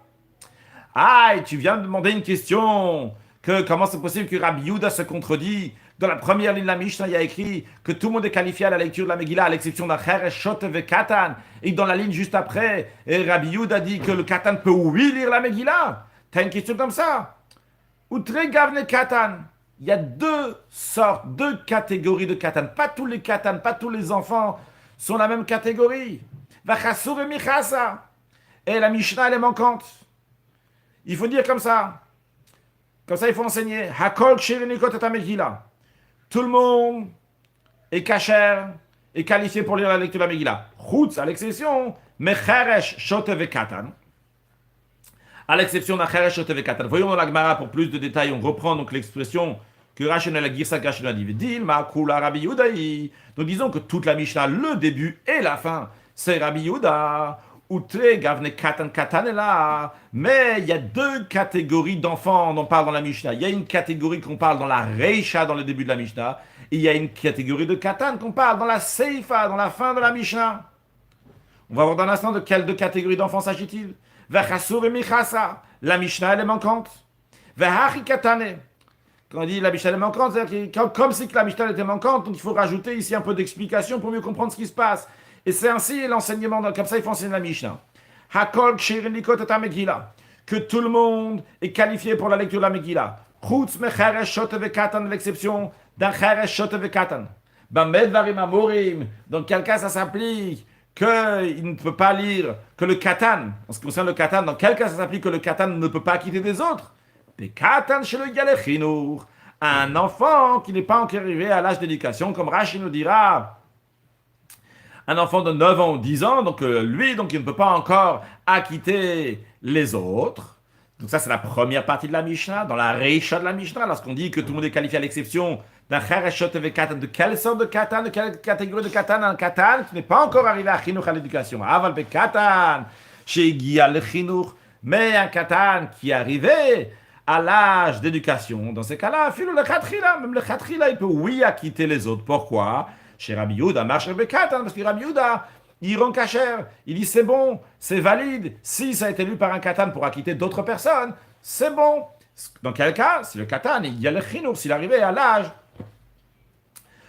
Ah, et tu viens de demander une question, que comment c'est possible que Rabbi Yehuda se contredit? Dans la première ligne de la Mishnah, il y a écrit que tout le monde est qualifié à la lecture de la Megillah, à l'exception d'un Cheresh, Shotev et Katan. Et dans la ligne juste après, Rabbi Yehuda dit que le Katan peut oui lire la Megillah. T'as une question comme ça? Ou très gavne Katan? Il y a deux sortes, deux catégories de katan. Pas tous les katan, pas tous les enfants sont la même catégorie. Vachassur et michasa. Et la Mishnah, elle est manquante. Il faut dire comme ça. Comme ça, il faut enseigner. Hakol ksherenikot et Megillah. Tout le monde est kasher, est qualifié pour lire la lecture de la Megillah. Chutz, à l'exception, mecheresh shotev et katan. À l'exception d'un Cheresh, Shotev et Katan. Voyons dans la Gemara pour plus de détails. On reprend donc l'expression que Rachel la Girsa Gashina dit. Dilma Kula Rabbi Yehuda. Donc disons que toute la Mishnah, le début et la fin, c'est Rabbi Yehuda. Outre, Gavne Katan Katan est là. Mais il y a deux catégories d'enfants dont on parle dans la Mishnah. Il y a une catégorie qu'on parle dans la Reisha, dans le début de la Mishnah. Et il y a une catégorie de Katan qu'on parle dans la Seifa, dans la fin de la Mishnah. On va voir dans un instant de quelle deux catégories d'enfants s'agit-il. Vechasur et Michasa. La Mishnah, elle est manquante. Vehachi Katane. Quand on dit la Mishnah est manquante, c'est-à-dire que comme si la Mishnah était manquante, donc il faut rajouter ici un peu d'explication pour mieux comprendre ce qui se passe. Et c'est ainsi l'enseignement, comme ça il faut enseigner la Mishnah. Hakol ksherin likot et Megillah. Que tout le monde est qualifié pour la lecture de la Megillah. Chutz mecheresh shot vekatan, l'exception d'un cheresh shot vekatan. Bamed varim amorim. Dans quel cas ça s'applique qu'il ne peut pas lire que le katan. En ce qui concerne le katan, dans quel cas ça s'applique que le katan ne peut pas quitter des autres? Un enfant qui n'est pas encore arrivé à l'âge d'éducation, comme Rashi nous dira, un enfant de 9 ans ou 10 ans, donc lui, donc il ne peut pas encore acquitter les autres. Donc ça, c'est la première partie de la Mishnah, dans la Reisha de la Mishnah, lorsqu'on dit que tout le monde est qualifié à l'exception d'un Chereshot et Katan. De quelle sorte de Katan, de quelle catégorie de Katan? Un Katan qui n'est pas encore arrivé à Chinuch, à l'éducation. Aval be Katan, chez Gia le Chinuch, mais un Katan qui est arrivé à l'âge d'éducation, dans ces cas-là, même le khatrila, il peut, oui, acquitter les autres. Pourquoi? Chez Rabbi Yehuda, marche Bekatan, parce que Rabbi Yehuda, il rend kacher, il dit c'est bon, c'est valide. Si ça a été lu par un katan pour acquitter d'autres personnes, c'est bon. Dans quel cas? Si le katan, il y a le chinour, s'il arrivait à l'âge,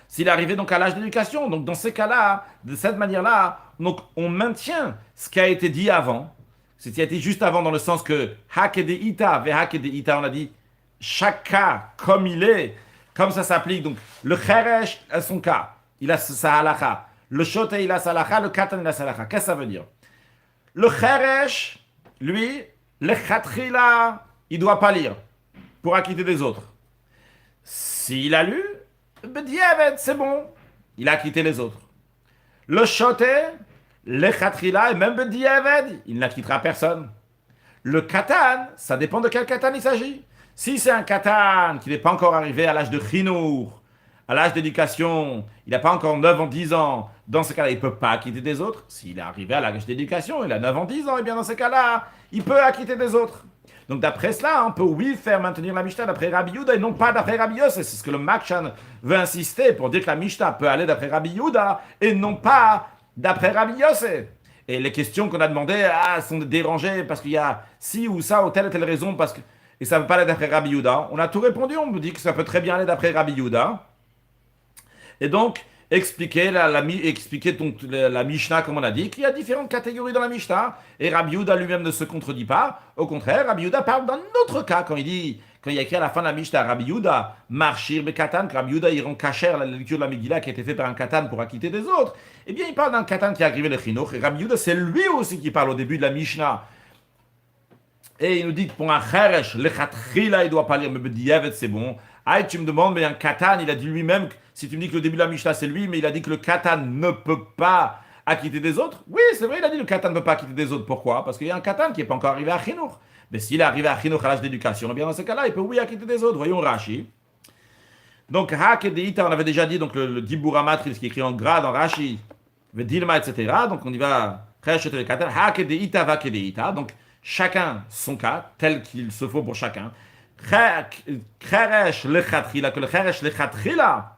s'il arrivait donc à l'âge d'éducation, donc dans ces cas-là, de cette manière-là, donc on maintient ce qui a été dit avant. Ce qui a été juste avant dans le sens que Hakedeita, Vehakedeita, on a dit chaque cas comme il est, comme ça s'applique. Donc le Cheresh a son cas, il a sa halakha. Le Shote il a sa halakha, le Katan il a sa halakha. Qu'est-ce que ça veut dire? Le Cheresh, lui, le Khatrila, il ne doit pas lire pour acquitter des autres. S'il a lu, B'diavad, c'est bon, il a acquitté les autres. Le Shote, le khatrila, et même le diavad, il n'acquittera personne. Le katan, ça dépend de quel katan il s'agit. Si c'est un katan qui n'est pas encore arrivé à l'âge de chinour, à l'âge d'éducation, il n'a pas encore 9 ans, 10 ans, dans ce cas-là, il ne peut pas acquitter des autres. S'il est arrivé à l'âge d'éducation, il a 9 ans, 10 ans, et bien dans ce cas-là, il peut acquitter des autres. Donc d'après cela, on peut oui faire maintenir la Mishnah d'après Rabbi Yehuda et non pas d'après Rabbi Yosef. C'est ce que le Makshan veut insister pour dire que la Mishnah peut aller d'après Rabbi Yehuda et non pas d'après Rabbi Yosef. Et les questions qu'on a demandées sont dérangées parce qu'il y a ci ou ça ou telle et telle raison parce que, et ça ne veut pas aller d'après Rabbi Yehuda. On a tout répondu, on me dit que ça peut très bien aller d'après Rabbi Yehuda. Et donc, expliquer la Mishnah comme on a dit, qu'il y a différentes catégories dans la Mishnah. Et Rabbi Yehuda lui-même ne se contredit pas. Au contraire, Rabbi Yehuda parle d'un autre cas quand il y a écrit à la fin de la Mishnah, Rabbi Yehuda, Marchir Bekatan, que Rabbi Yehuda il rend kacher la lecture de la Megillah qui a été faite par un katan pour acquitter des autres. Eh bien, il parle d'un katan qui est arrivé le Chinuch. Et Rabbi Yehuda, c'est lui aussi qui parle au début de la Mishnah. Et il nous dit que pour un cheresh, le khatrila, il ne doit pas lire, mais b'diavad, c'est bon. Ah, tu me demandes, mais un katan, il a dit lui-même, si tu me dis que le début de la Mishnah, c'est lui, mais il a dit que le katan ne peut pas acquitter des autres. Oui, c'est vrai, il a dit que le katan ne peut pas acquitter des autres. Pourquoi? Parce qu'il y a un katan qui n'est pas encore arrivé à Chinuch. Mais s'il est arrivé à Chinuch à l'âge d'éducation, eh bien dans ce cas-là, il peut oui acquitter des autres. Voyons Rashi. Donc, Hakedeita, on avait déjà dit, donc le Dibur Amatri, ce qui est écrit en gras dans Rashi, Vedilma, etc. Donc, on y va, Hakedeita, Vakedeita. Donc, chacun son cas, tel qu'il se faut pour chacun. Cheresh le Khatrila, que le Cheresh le Khatrila,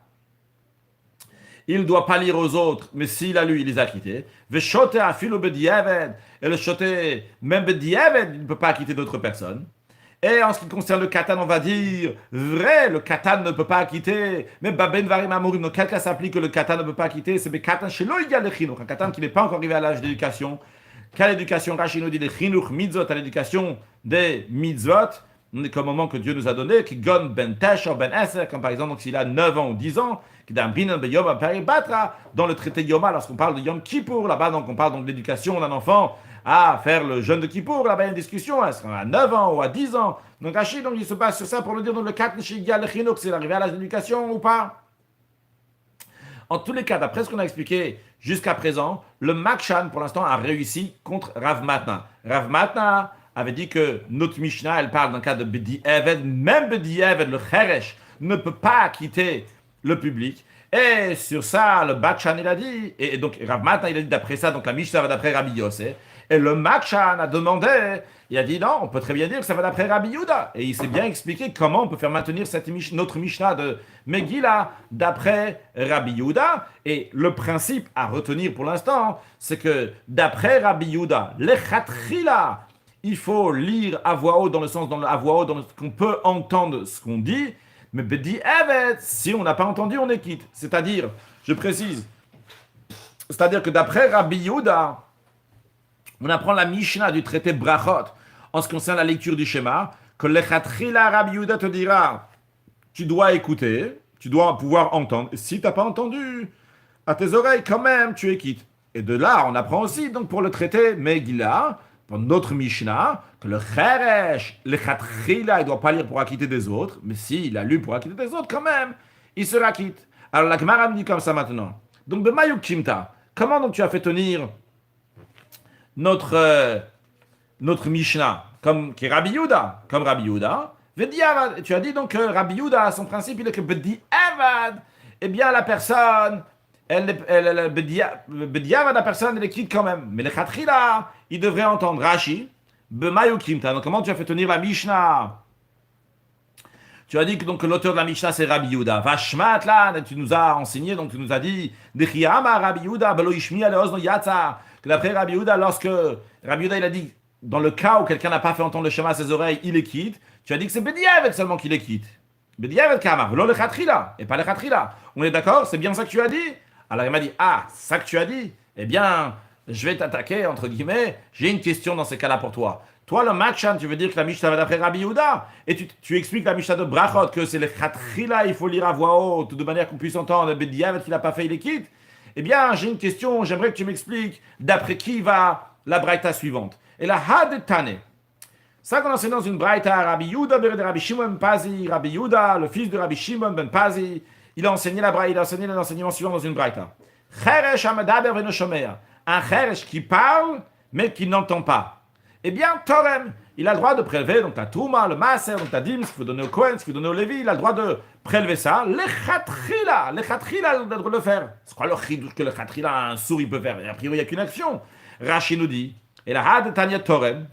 il ne doit pas lire aux autres, mais s'il a lu, il les a quittés. Veshote afilu b'diavad, et le shote, même b'diavad, il ne peut pas quitter d'autres personnes. Et en ce qui concerne le katan, on va dire, vrai, le katan ne peut pas quitter, mais baben varim amorim, dans quel cas s'applique que le katan ne peut pas quitter, c'est katan chez l'oïga le chinuch, un katan qui n'est pas encore arrivé à l'âge d'éducation. Quelle éducation? Rashi nous dit des chinuch mitzvot, à l'éducation des mitzvot, comme moment que Dieu nous a donné, qui gon ben tesh ou ben eser, comme par exemple, donc, s'il a 9 ans ou 10 ans, qui d'un binan be yom peribatra, dans le traité Yoma, lorsqu'on parle de Yom Kippour, là-bas, donc on parle donc de l'éducation d'un enfant à faire le jeûne de Kippour, là-bas, il y a une discussion, est-ce qu'on a 9 ans ou à 10 ans? Donc Rachid, donc, il se base sur ça pour nous dire, donc, le kat nishigia le chinook, c'est arrivé à l'âge d'éducation ou pas? En tous les cas, d'après ce qu'on a expliqué jusqu'à présent, le Makshan, pour l'instant, a réussi contre Rav Matna. Rav Matna avait dit que notre Mishnah, elle parle d'un cas de B'di Eved, même B'di Eved, le Cheresh, ne peut pas quitter le public. Et sur ça, le Bakshan, il a dit, et donc Rav Matna, il a dit d'après ça, donc la Mishnah va d'après Rabbi Yossé, et le Bakshan a demandé, il a dit non, on peut très bien dire que ça va d'après Rabbi Yehuda. Et il s'est bien expliqué comment on peut faire maintenir notre Mishnah de Megillah d'après Rabbi Yehuda. Et le principe à retenir pour l'instant, c'est que d'après Rabbi Yehuda, l'Echatrila, il faut lire à voix haute, dans le sens, à voix haute, dans qu'on peut entendre ce qu'on dit. Mais Bedi Evet, si on n'a pas entendu, on est quitte. C'est-à-dire, je précise, c'est-à-dire que d'après Rabbi Yehuda, on apprend la Mishnah du traité Brachot en ce qui concerne la lecture du schéma, que l'Echatrila Rabbi Yehuda te dira, tu dois écouter, tu dois pouvoir entendre. Et si tu n'as pas entendu, à tes oreilles, quand même, tu es quitte. Et de là, on apprend aussi, donc pour le traité Megillah, pour notre Mishnah, que le Cheresh, l'Echatrila, il ne doit pas lire pour acquitter des autres, mais s'il a lu pour acquitter des autres, quand même, il sera quitte. Alors la Gemara me dit comme ça maintenant. Donc, Bemayuk Kimta, comment donc tu as fait tenir notre Mishnah, qui est Rabbi Yehuda, comme Rabbi Yehuda, Vediavad. Tu as dit donc que Rabbi Yehuda, son principe, il est que Bediavad, eh bien la personne, Bediavad, la personne, elle est quitte quand même. Mais le Khatrila, il devrait entendre Rashi, Bemayukimta. Donc comment tu as fait tenir la Mishnah? Tu as dit que donc l'auteur de la Mishnah c'est Rabbi Yehuda. Vashmat là, tu nous as enseigné, donc tu nous as dit Dechiyama Rabbi Yehuda, Belo Ishmi Aleozno Yatsa. Que d'après Rabbi Yehuda, lorsque Rabbi Yehuda il a dit dans le cas où quelqu'un n'a pas fait entendre le schéma à ses oreilles, il est quitte. Tu as dit que c'est Bediavet seulement qu'il est quitte. Bediavet Kama, Velo le Khatrila, et pas le Khatrila. On est d'accord? C'est bien ça que tu as dit? Alors il m'a dit ça que tu as dit? Eh bien, je vais t'attaquer, entre guillemets. J'ai une question dans ces cas-là pour toi. Toi, le Makshan, tu veux dire que la Mishnah va d'après Rabbi Yehuda, et tu expliques la Mishnah de Brachot, que c'est le Khatrila, il faut lire à voix haute, de manière qu'on puisse entendre, Bediavet qu'il n'a pas fait, il est quitte. Eh bien, j'ai une question, j'aimerais que tu m'expliques d'après qui va la Braïta suivante. Et la Hadetane. Ça qu'on enseigne dans une Braïta, Rabbi Yehuda, Rabbi Shimon ben Pazi, Rabbi Yehuda, le fils de Rabbi Shimon ben Pazi, il a enseigné la Braïta, il a enseigné l'enseignement suivant dans une Braïta. Cheresh Amadaber veno shomea. Un Cheresh qui parle, mais qui n'entend pas. Eh bien, Torem, il a le droit de prélever donc la Touma, le Maaser, donc la Dim, ce qu'il faut donner au Kohen, ce qu'il faut donner au Lévi, il a le droit de prélever ça. Le Khatrila, il a le droit de le faire. C'est quoi le chidouche que le Khatrila, un sourd, il peut faire? Et a priori, il n'y a qu'une action. Rashi nous dit, et la Had Tanya Torem,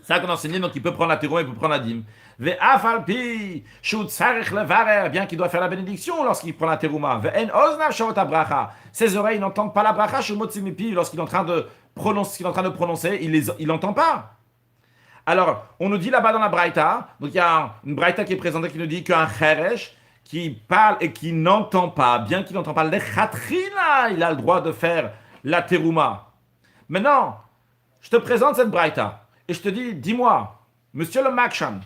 ça qu'on a enseigné, donc il peut prendre la Terouma, il peut prendre la Dim. Ve'afalpi, shut sarech levarer, bien qu'il doit faire la bénédiction lorsqu'il prend la Terouma. Ve'en oznav shavot bracha. Ses oreilles n'entendent pas la bracha, shel motzimipi, lorsqu'il est en train de prononcer, il n'entend pas. Alors, on nous dit là-bas dans la Braïta, donc il y a une Braïta qui est présentée qui nous dit qu'un Cheresh qui parle et qui n'entend pas, bien qu'il n'entend pas, le Khatrila, il a le droit de faire la Terouma. Maintenant, je te présente cette Braïta et je te dis, dis-moi, monsieur le Makshan,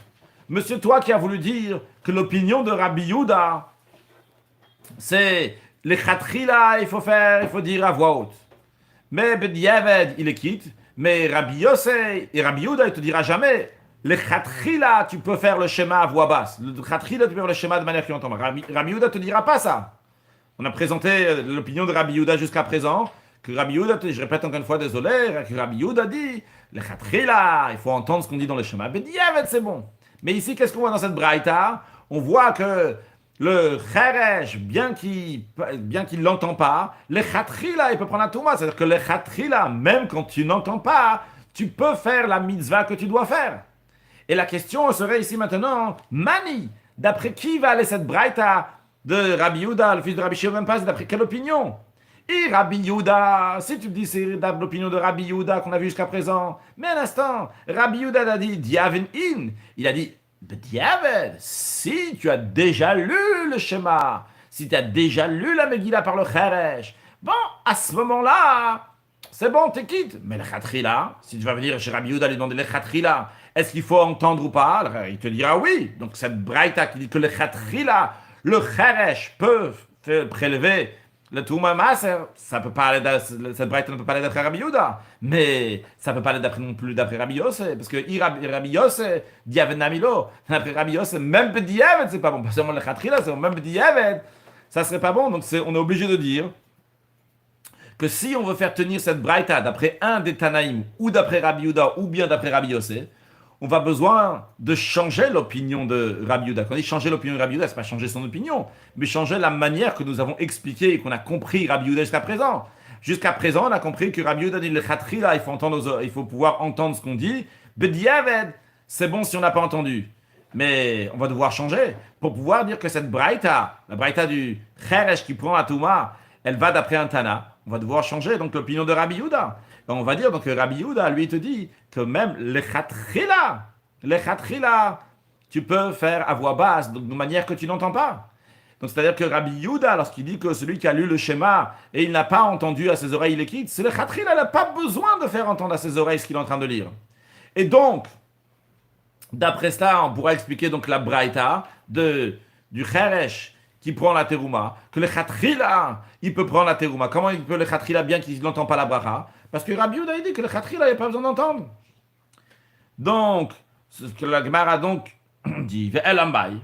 monsieur toi qui as voulu dire que l'opinion de Rabbi Yehuda, c'est le Khatrila, il faut dire à voix haute. Mais Bediaved, il est quitte. Mais Rabbi Yossé et Rabbi Yehuda, il te dira jamais, le Khatrila, tu peux faire le schéma à voix basse. Le Khatrila, tu peux faire le schéma de manière qui entend. Rabbi Yehuda te dira pas ça. On a présenté l'opinion de Rabbi Yehuda jusqu'à présent, que Rabbi Yehuda, je répète encore une fois, désolé, que Rabbi Yehuda dit, le Khatrila, il faut entendre ce qu'on dit dans le schéma. Bediaved, c'est bon. Mais ici, qu'est-ce qu'on voit dans cette Braïta? On voit que le Cheresh, bien qu'il l'entend pas, le Khatrila, il peut prendre la Touma. C'est-à-dire que le Khatrila, même quand tu n'entends pas, tu peux faire la mitzvah que tu dois faire. Et la question serait ici maintenant, Mani, d'après qui va aller cette Braïta de Rabbi Yehuda, le fils de Rabbi Shimon ben Pazi, d'après quelle opinion? Et Rabbi Yehuda, si tu me dis c'est l'opinion de Rabbi Yehuda qu'on a vu jusqu'à présent, mais un instant, Rabbi Yehuda a dit Diaven in, il a dit Bediaved, si tu as déjà lu le schéma, si tu as déjà lu la Megillah par le Cheresh, bon, à ce moment-là, c'est bon, t'es quitte. Mais le Khatrila, si tu vas venir chez Rabbi Yehuda lui demander le Khatrila, est-ce qu'il faut entendre ou pas? Alors, il te dira oui. Donc cette Braïta qui dit que le Khatrila, le Cheresh peut prélever le Touma Maaser, ça peut pas aller cette Braïta ne peut pas aller d'après Rabbi Yehuda, mais ça peut pas aller non plus d'après Rabbi Yossé, parce que Rabbi Yossé, Diaved Namilo, d'après Rabbi Yossé, même Bediaved, c'est pas bon, pas seulement le Khatrila, c'est même Bediaved, ça serait pas bon, donc on est obligé de dire que si on veut faire tenir cette Braïta d'après un des Tanaïm, ou d'après Rabbi Yehuda, ou bien d'après Rabbi Yossé, on va besoin de changer l'opinion de Rabbi Yehuda. Quand on dit changer l'opinion de Rabbi Yehuda, c'est pas changer son opinion, mais changer la manière que nous avons expliqué et qu'on a compris Rabbi Yehuda jusqu'à présent. Jusqu'à présent, on a compris que Rabbi Yehuda dit le khatrila, il faut pouvoir entendre ce qu'on dit. Bediaved, c'est bon si on n'a pas entendu. Mais on va devoir changer pour pouvoir dire que cette braïta, la braïta du cheresh qui prend la touma, elle va d'après un tana. On va devoir changer donc l'opinion de Rabbi Yehuda. On va dire donc que Rabbi Yehuda, lui, te dit que même le khatrila, tu peux faire à voix basse, donc de manière que tu n'entends pas. Donc c'est-à-dire que Rabbi Yehuda, lorsqu'il dit que celui qui a lu le schéma et il n'a pas entendu à ses oreilles, il les quitte, c'est le khatrila, il n'a pas besoin de faire entendre à ses oreilles ce qu'il est en train de lire. Et donc, d'après cela, on pourra expliquer donc la braïta du cheresh qui prend la terouma, que le khatrila, il peut prendre la terouma. Comment il peut le khatrila bien qu'il n'entend pas la bracha? Parce que Rabbi Yehuda, il dit que le khatrila, il n'y a pas besoin d'entendre. Donc, ce que la Gemara donc dit, ve'el ambaï.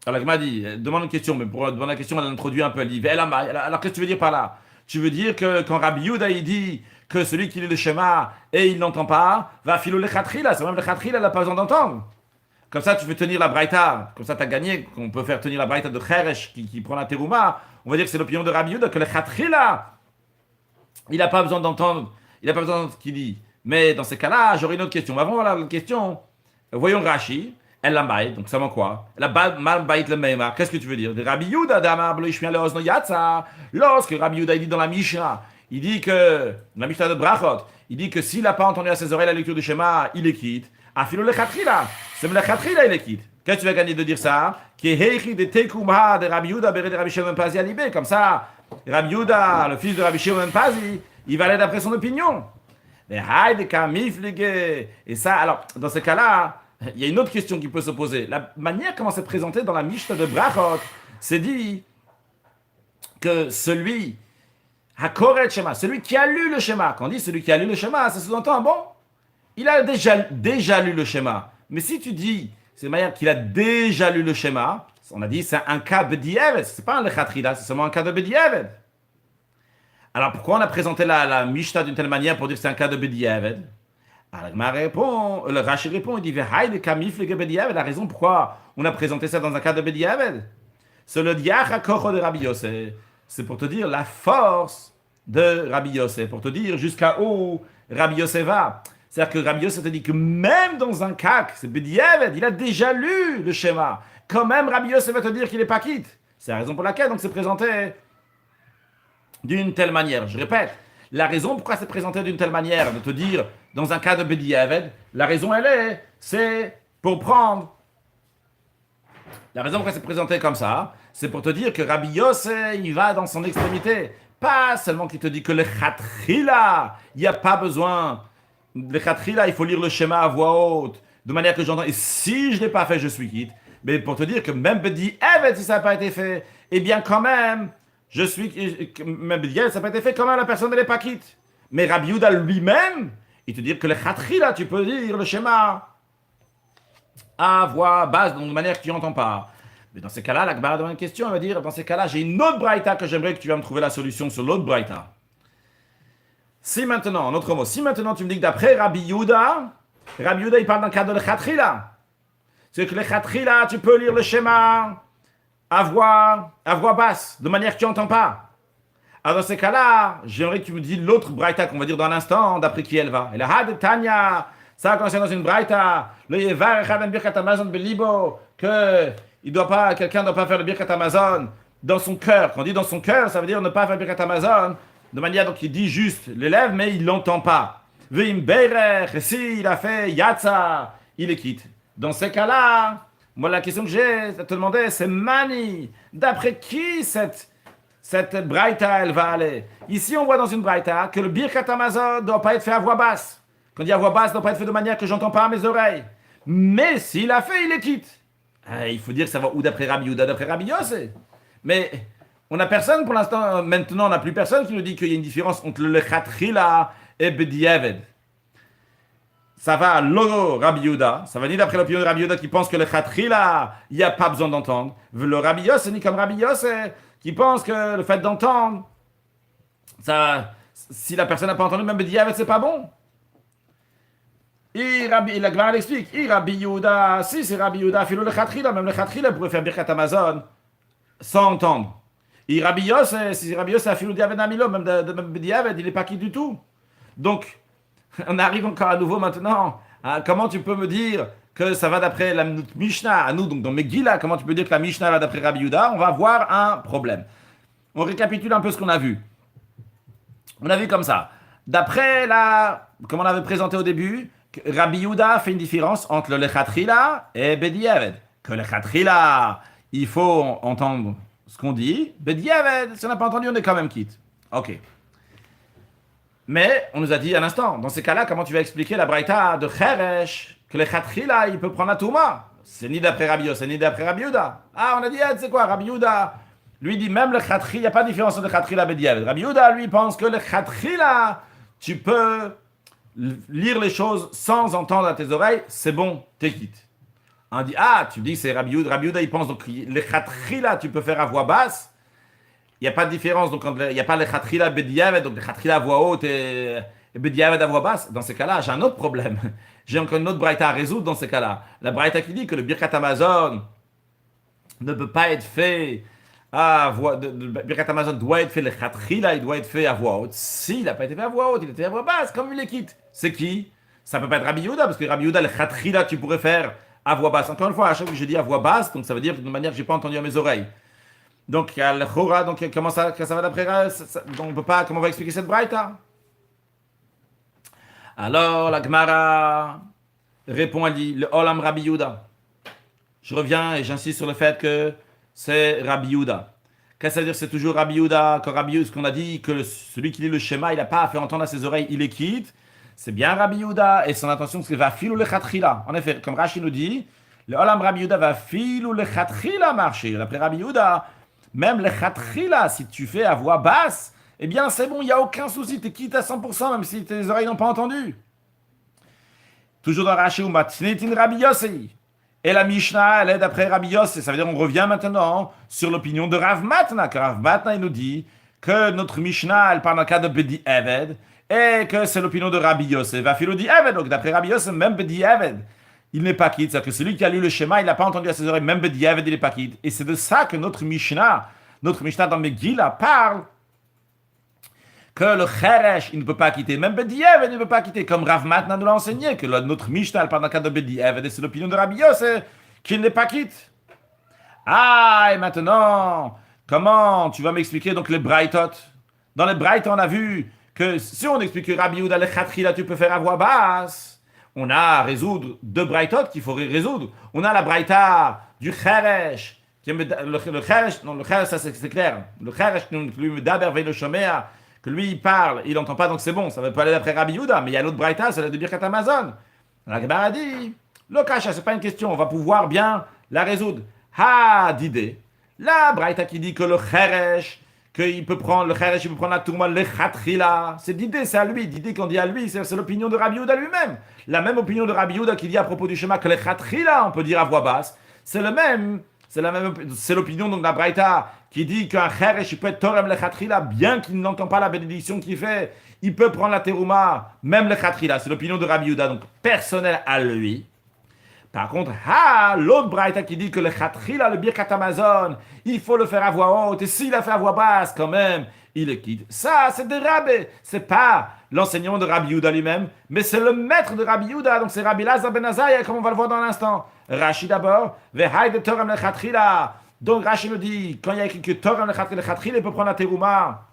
Alors la Gemara dit, demande une question, mais pour demander la question, elle introduit un peu, elle dit, ve'el ambaï. Alors qu'est-ce que tu veux dire par là? Tu veux dire que quand Rabbi Yehuda, il dit que celui qui lit le schéma et il n'entend pas, va filer le khatrila, c'est même le khatrila, il n'a pas besoin d'entendre. Comme ça, tu veux tenir la braïta, comme ça tu as gagné, qu'on peut faire tenir la braïta de cheresh qui prend la terouma, on va dire que c'est l'opinion de Rabbi Yehuda, que le khatrila, il n'a pas besoin d'entendre, il n'a pas besoin d'entendre ce qu'il dit. Mais dans ces cas-là, j'aurais une autre question. Avant voilà la question, voyons Rashi, elle l'ambaï, donc ça veut quoi? Elle a mal baït le meima. Qu'est-ce que tu veux dire? Rabbi Yehuda d'amar blo ishmiel leozno yatsa. Lorsque Rabbi Yehuda dit dans la Mishnah, il dit que, la Mishnah de Brachot, il dit que s'il n'a pas entendu à ses oreilles la lecture du schéma, il les quitte. Afilo le khatrila, c'est le khatrila, il les quitte. Qu'est-ce que tu vas gagner de dire ça? Qui est heichi de tekumha de Rabbi Yehuda bere de Rabbi Shimon ben Pazi alibé. Comme ça, Rabbi Yehuda, le fils de Rabbi Shimon ben Pazi, il va aller d'après son opinion. Et ça, alors, dans ce cas-là, il y a une autre question qui peut se poser. La manière comment c'est présenté dans la Mishnah de Brachot, c'est dit que celui qui a lu le schéma, quand on dit celui qui a lu le schéma, ça sous-entend, bon, il a déjà lu le schéma. Mais si tu dis, c'est de manière qu'il a déjà lu le schéma, on a dit c'est un cas b'diavad, c'est pas un lechatchila, c'est seulement un cas de b'diavad. Alors pourquoi on a présenté la Mishnah d'une telle manière pour dire que c'est un cas de b'diavad? Alors le Rashi répond, il dit Ve'haï kamiflige b'diavad. La raison pourquoi on a présenté ça dans un cas de b'diavad, c'est le diach kocho de Rabbi Yosef. C'est pour te dire la force de Rabbi Yosef, pour te dire jusqu'à où Rabbi Yosef va. C'est-à-dire que Rabbi Yosef te dit que même dans un cas, c'est b'diavad, il a déjà lu le schéma. Quand même, Rabbi Yosef va te dire qu'il n'est pas quitte. C'est la raison pour laquelle donc c'est présenté d'une telle manière. Je répète, la raison pourquoi c'est présenté d'une telle manière, de te dire, dans un cas de b'diavad, la raison c'est pour prendre. La raison pourquoi c'est présenté comme ça, c'est pour te dire que Rabbi Yosef, il va dans son extrémité. Pas seulement qu'il te dit que le khatrila, il n'y a pas besoin. Le khatrila, il faut lire le schéma à voix haute, de manière que j'entends. Et si je ne l'ai pas fait, je suis quitte. Mais pour te dire que même b'diavad, si ça n'a pas été fait, eh bien quand même, même b'diavad, ça n'a pas été fait, quand même la personne ne l'est pas quitte. Mais Rabbi Yehuda lui-même, il te dit que le khatrila, tu peux lire le schéma à voix basse, de manière que tu n'entends pas. Mais dans ces cas-là, la Gemara demande une question, elle va dire, dans ces cas-là, j'ai une autre braïta que j'aimerais que tu vas me trouver la solution sur l'autre braïta. Si maintenant, en autre mot, si maintenant tu me dis que d'après Rabbi Yehuda, il parle d'un cas de le khatrila. C'est que le khatrila, tu peux lire le schéma à voix basse, de manière que tu n'entends pas. Alors dans ces cas-là, j'aimerais que tu me dises l'autre braïta qu'on va dire dans l'instant, d'après qui elle va. Et la had Tanya, ça concerne dans une braïta, le yevar echad birkat Amazon belibo, que quelqu'un ne doit pas faire le birkat Amazon dans son cœur. Quand on dit dans son cœur, ça veut dire ne pas faire le birkat Amazon de manière donc il dit juste l'élève, mais il l'entend pas. Veim berech, et si il a fait yatsa, il est quitte. Dans ces cas-là, moi la question que j'ai à te demander, c'est Mani, d'après qui cette braïta elle va aller? Ici on voit dans une braïta que le birkat Amazon ne doit pas être fait à voix basse. Quand il dit à voix basse, ne doit pas être fait de manière que j'entends pas à mes oreilles. Mais s'il a fait, il est quitte. Il faut dire que ça va où d'après Rabbi Yehuda, d'après Rabbi Yosef. Mais on n'a personne pour l'instant, maintenant on n'a plus personne qui nous dit qu'il y a une différence entre le khatrila et b'diavad. Ça va à l'oro Rabbi Yehuda, ça va ni d'après l'opinion de Rabbi Yehuda qui pense que le khatrila, il n'y a pas besoin d'entendre. Le Rabbi Yosef, ni comme Rabbi Yosef, qui pense que le fait d'entendre, ça, si la personne n'a pas entendu, même b'diavad, c'est pas bon. Et la Gemara l'explique. Rabbi Yehuda, si c'est Rabbi Yehuda, philo le Khatrila, même le Khatrila pourrait faire Birkat Amazon sans entendre. Et Rabbi Yos, si Rabbi Yos a philo Diavad Namilo, même Diavad, il n'est pas qui du tout. Donc, on arrive encore à nouveau maintenant. Comment tu peux me dire que ça va d'après la Mishnah à nous, donc dans Megillah, comment tu peux dire que la Mishnah va d'après Rabbi Yehuda? On va avoir un problème. On récapitule un peu ce qu'on a vu. On a vu comme ça. D'après comme on avait présenté au début, Rabbi Yehuda fait une différence entre le Lechatchila et Bediavad. Que le Lechatchila, il faut entendre ce qu'on dit. Bediavad, si on n'a pas entendu, on est quand même quitte. Ok. Mais on nous a dit à l'instant, dans ces cas-là, comment tu vas expliquer la braïta de Cheresh, que le Lechatchila, il peut prendre la Touma? C'est ni d'après Rabbi Yos, c'est ni d'après Rabbi Yehuda. On a dit, c'est quoi, Rabbi Yehuda? Lui dit même le Lechatchila, il n'y a pas de différence entre le Lechatchila et Bediavad. Rabbi Yehuda, lui, pense que le Lechatchila, tu peux lire les choses sans entendre à tes oreilles, c'est bon, t'es quitte. On dit, tu dis c'est Rabbi Yehuda. Rabbi Yehuda, il pense donc le Lechatchila, tu peux faire à voix basse. Il n'y a pas de différence, donc il n'y a pas le Lechatchila Bediavad, donc le Lechatchila à voix haute et Bediavad à voix basse. Dans ces cas-là, j'ai un autre problème. J'ai encore une autre braïta à résoudre dans ces cas-là. La braïta qui dit que le Birkat Amazon ne peut pas être fait le Birkat Amazon doit être fait, le Lechatchila, il doit être fait à voix haute. S'il n'a pas été fait à voix haute, il était fait à voix basse, comme il est quitte. C'est qui? Ça peut pas être Rabbi Yehuda, parce que Rabbi Yehuda, le Lechatchila, tu pourrais faire à voix basse. Encore une fois, à chaque fois que je dis à voix basse, donc ça veut dire de manière que j'ai pas entendu à mes oreilles. Donc il y a le Chora, donc comment ça va d'après donc on peut pas, comment on va expliquer cette braïta? Alors la Gemara répond, elle dit, le Olam Rabbi Yehuda. Je reviens et j'insiste sur le fait que c'est Rabbi Yehuda. Qu'est-ce que ça veut dire? C'est toujours Rabbi Yehuda. Quand Rabbi Yehuda, ce qu'on a dit, que celui qui lit le schéma, il n'a pas à faire entendre à ses oreilles, il est quitte. C'est bien Rabbi Yehuda et son intention, c'est qu'il va filou le Lechatchila. En effet, comme Rashi nous dit, le Olam Rabbi Yehuda va filou le Lechatchila marcher. D'après Rabbi Yehuda, même le Lechatchila, si tu fais à voix basse, eh bien c'est bon, il n'y a aucun souci, tu es quitte à 100%, même si tes oreilles n'ont pas entendu. Toujours dans Rashi, ou Matnitin Rabbi Yossi. Et la Mishnah, elle est d'après Rabbi Yossi. Ça veut dire qu'on revient maintenant sur l'opinion de Rav Matna. Que Rav Matna, il nous dit que notre Mishnah, elle parle dans le cas de Bedi Eved, et que c'est l'opinion de Rabbi Yossi. Va filo di Eved. Donc d'après Rabbi Yossi, même Bedi Eved, il n'est pas quitte. C'est-à-dire que celui qui a lu le schéma, il n'a pas entendu à ses oreilles, même Bedi Eved, il n'est pas quitte. Et c'est de ça que notre Mishnah dans Megillah parle que le Cheresh, il ne peut pas quitter. Même Bedi Eved, il ne peut pas quitter. Comme Rav Matna nous l'a enseigné, que notre Mishnah, elle parle dans le cas de Bedi Eved, et c'est l'opinion de Rabbi Yossi qu'il n'est pas quitte. Et maintenant, comment tu vas m'expliquer donc les Braithot? Dans les Braithot, on a vu que si on explique que Rabbi Yehuda le Lechatchila, tu peux faire à voix basse, on a à résoudre deux Braithot qu'il faut résoudre. On a la Braïta du Cheresh, le Cheresh, ça c'est clair. Le Cheresh, lui, Daber veille le Shomea, que lui il parle, il n'entend pas, donc c'est bon, ça ne veut pas aller d'après Rabbi Yehuda, mais il y a l'autre Braïta, c'est la de Birkat Amazon. La Gemara dit, le Kasha, c'est pas une question, on va pouvoir bien la résoudre. D'idée. La Braïta qui dit que le Cheresh, il peut prendre la Touma, le Lechatchila, c'est d'idée, c'est à lui. D'idée qu'on dit à lui, c'est l'opinion de Rabbi Yehuda lui-même. La même opinion de Rabbi Yehuda qui dit à propos du schéma que le Lechatchila, on peut dire à voix basse, c'est l'opinion donc de la Braïta qui dit qu'un Cheresh, il peut être Torem Lechatchila, bien qu'il n'entend pas la bénédiction qu'il fait, il peut prendre la Terouma, même le Lechatchila. C'est l'opinion de Rabbi Yehuda, donc personnel à lui. Par contre, l'autre Braïta qui dit que le Lechatchila, le Birkat Amazon, il faut le faire à voix haute, et s'il a fait à voix basse, quand même, il le quitte. Ça, c'est des rabbis. C'est pas l'enseignant de Rabbi Yehuda lui-même, mais c'est le maître de Rabbi Yehuda, donc c'est Rabbi Lazar ben Azariah, comme on va le voir dans l'instant. Rashi d'abord, Vehaï de Torem Lechatchila. Donc Rashi nous dit, quand il y a écrit que Torem Lechatchila, il peut prendre la Terouma.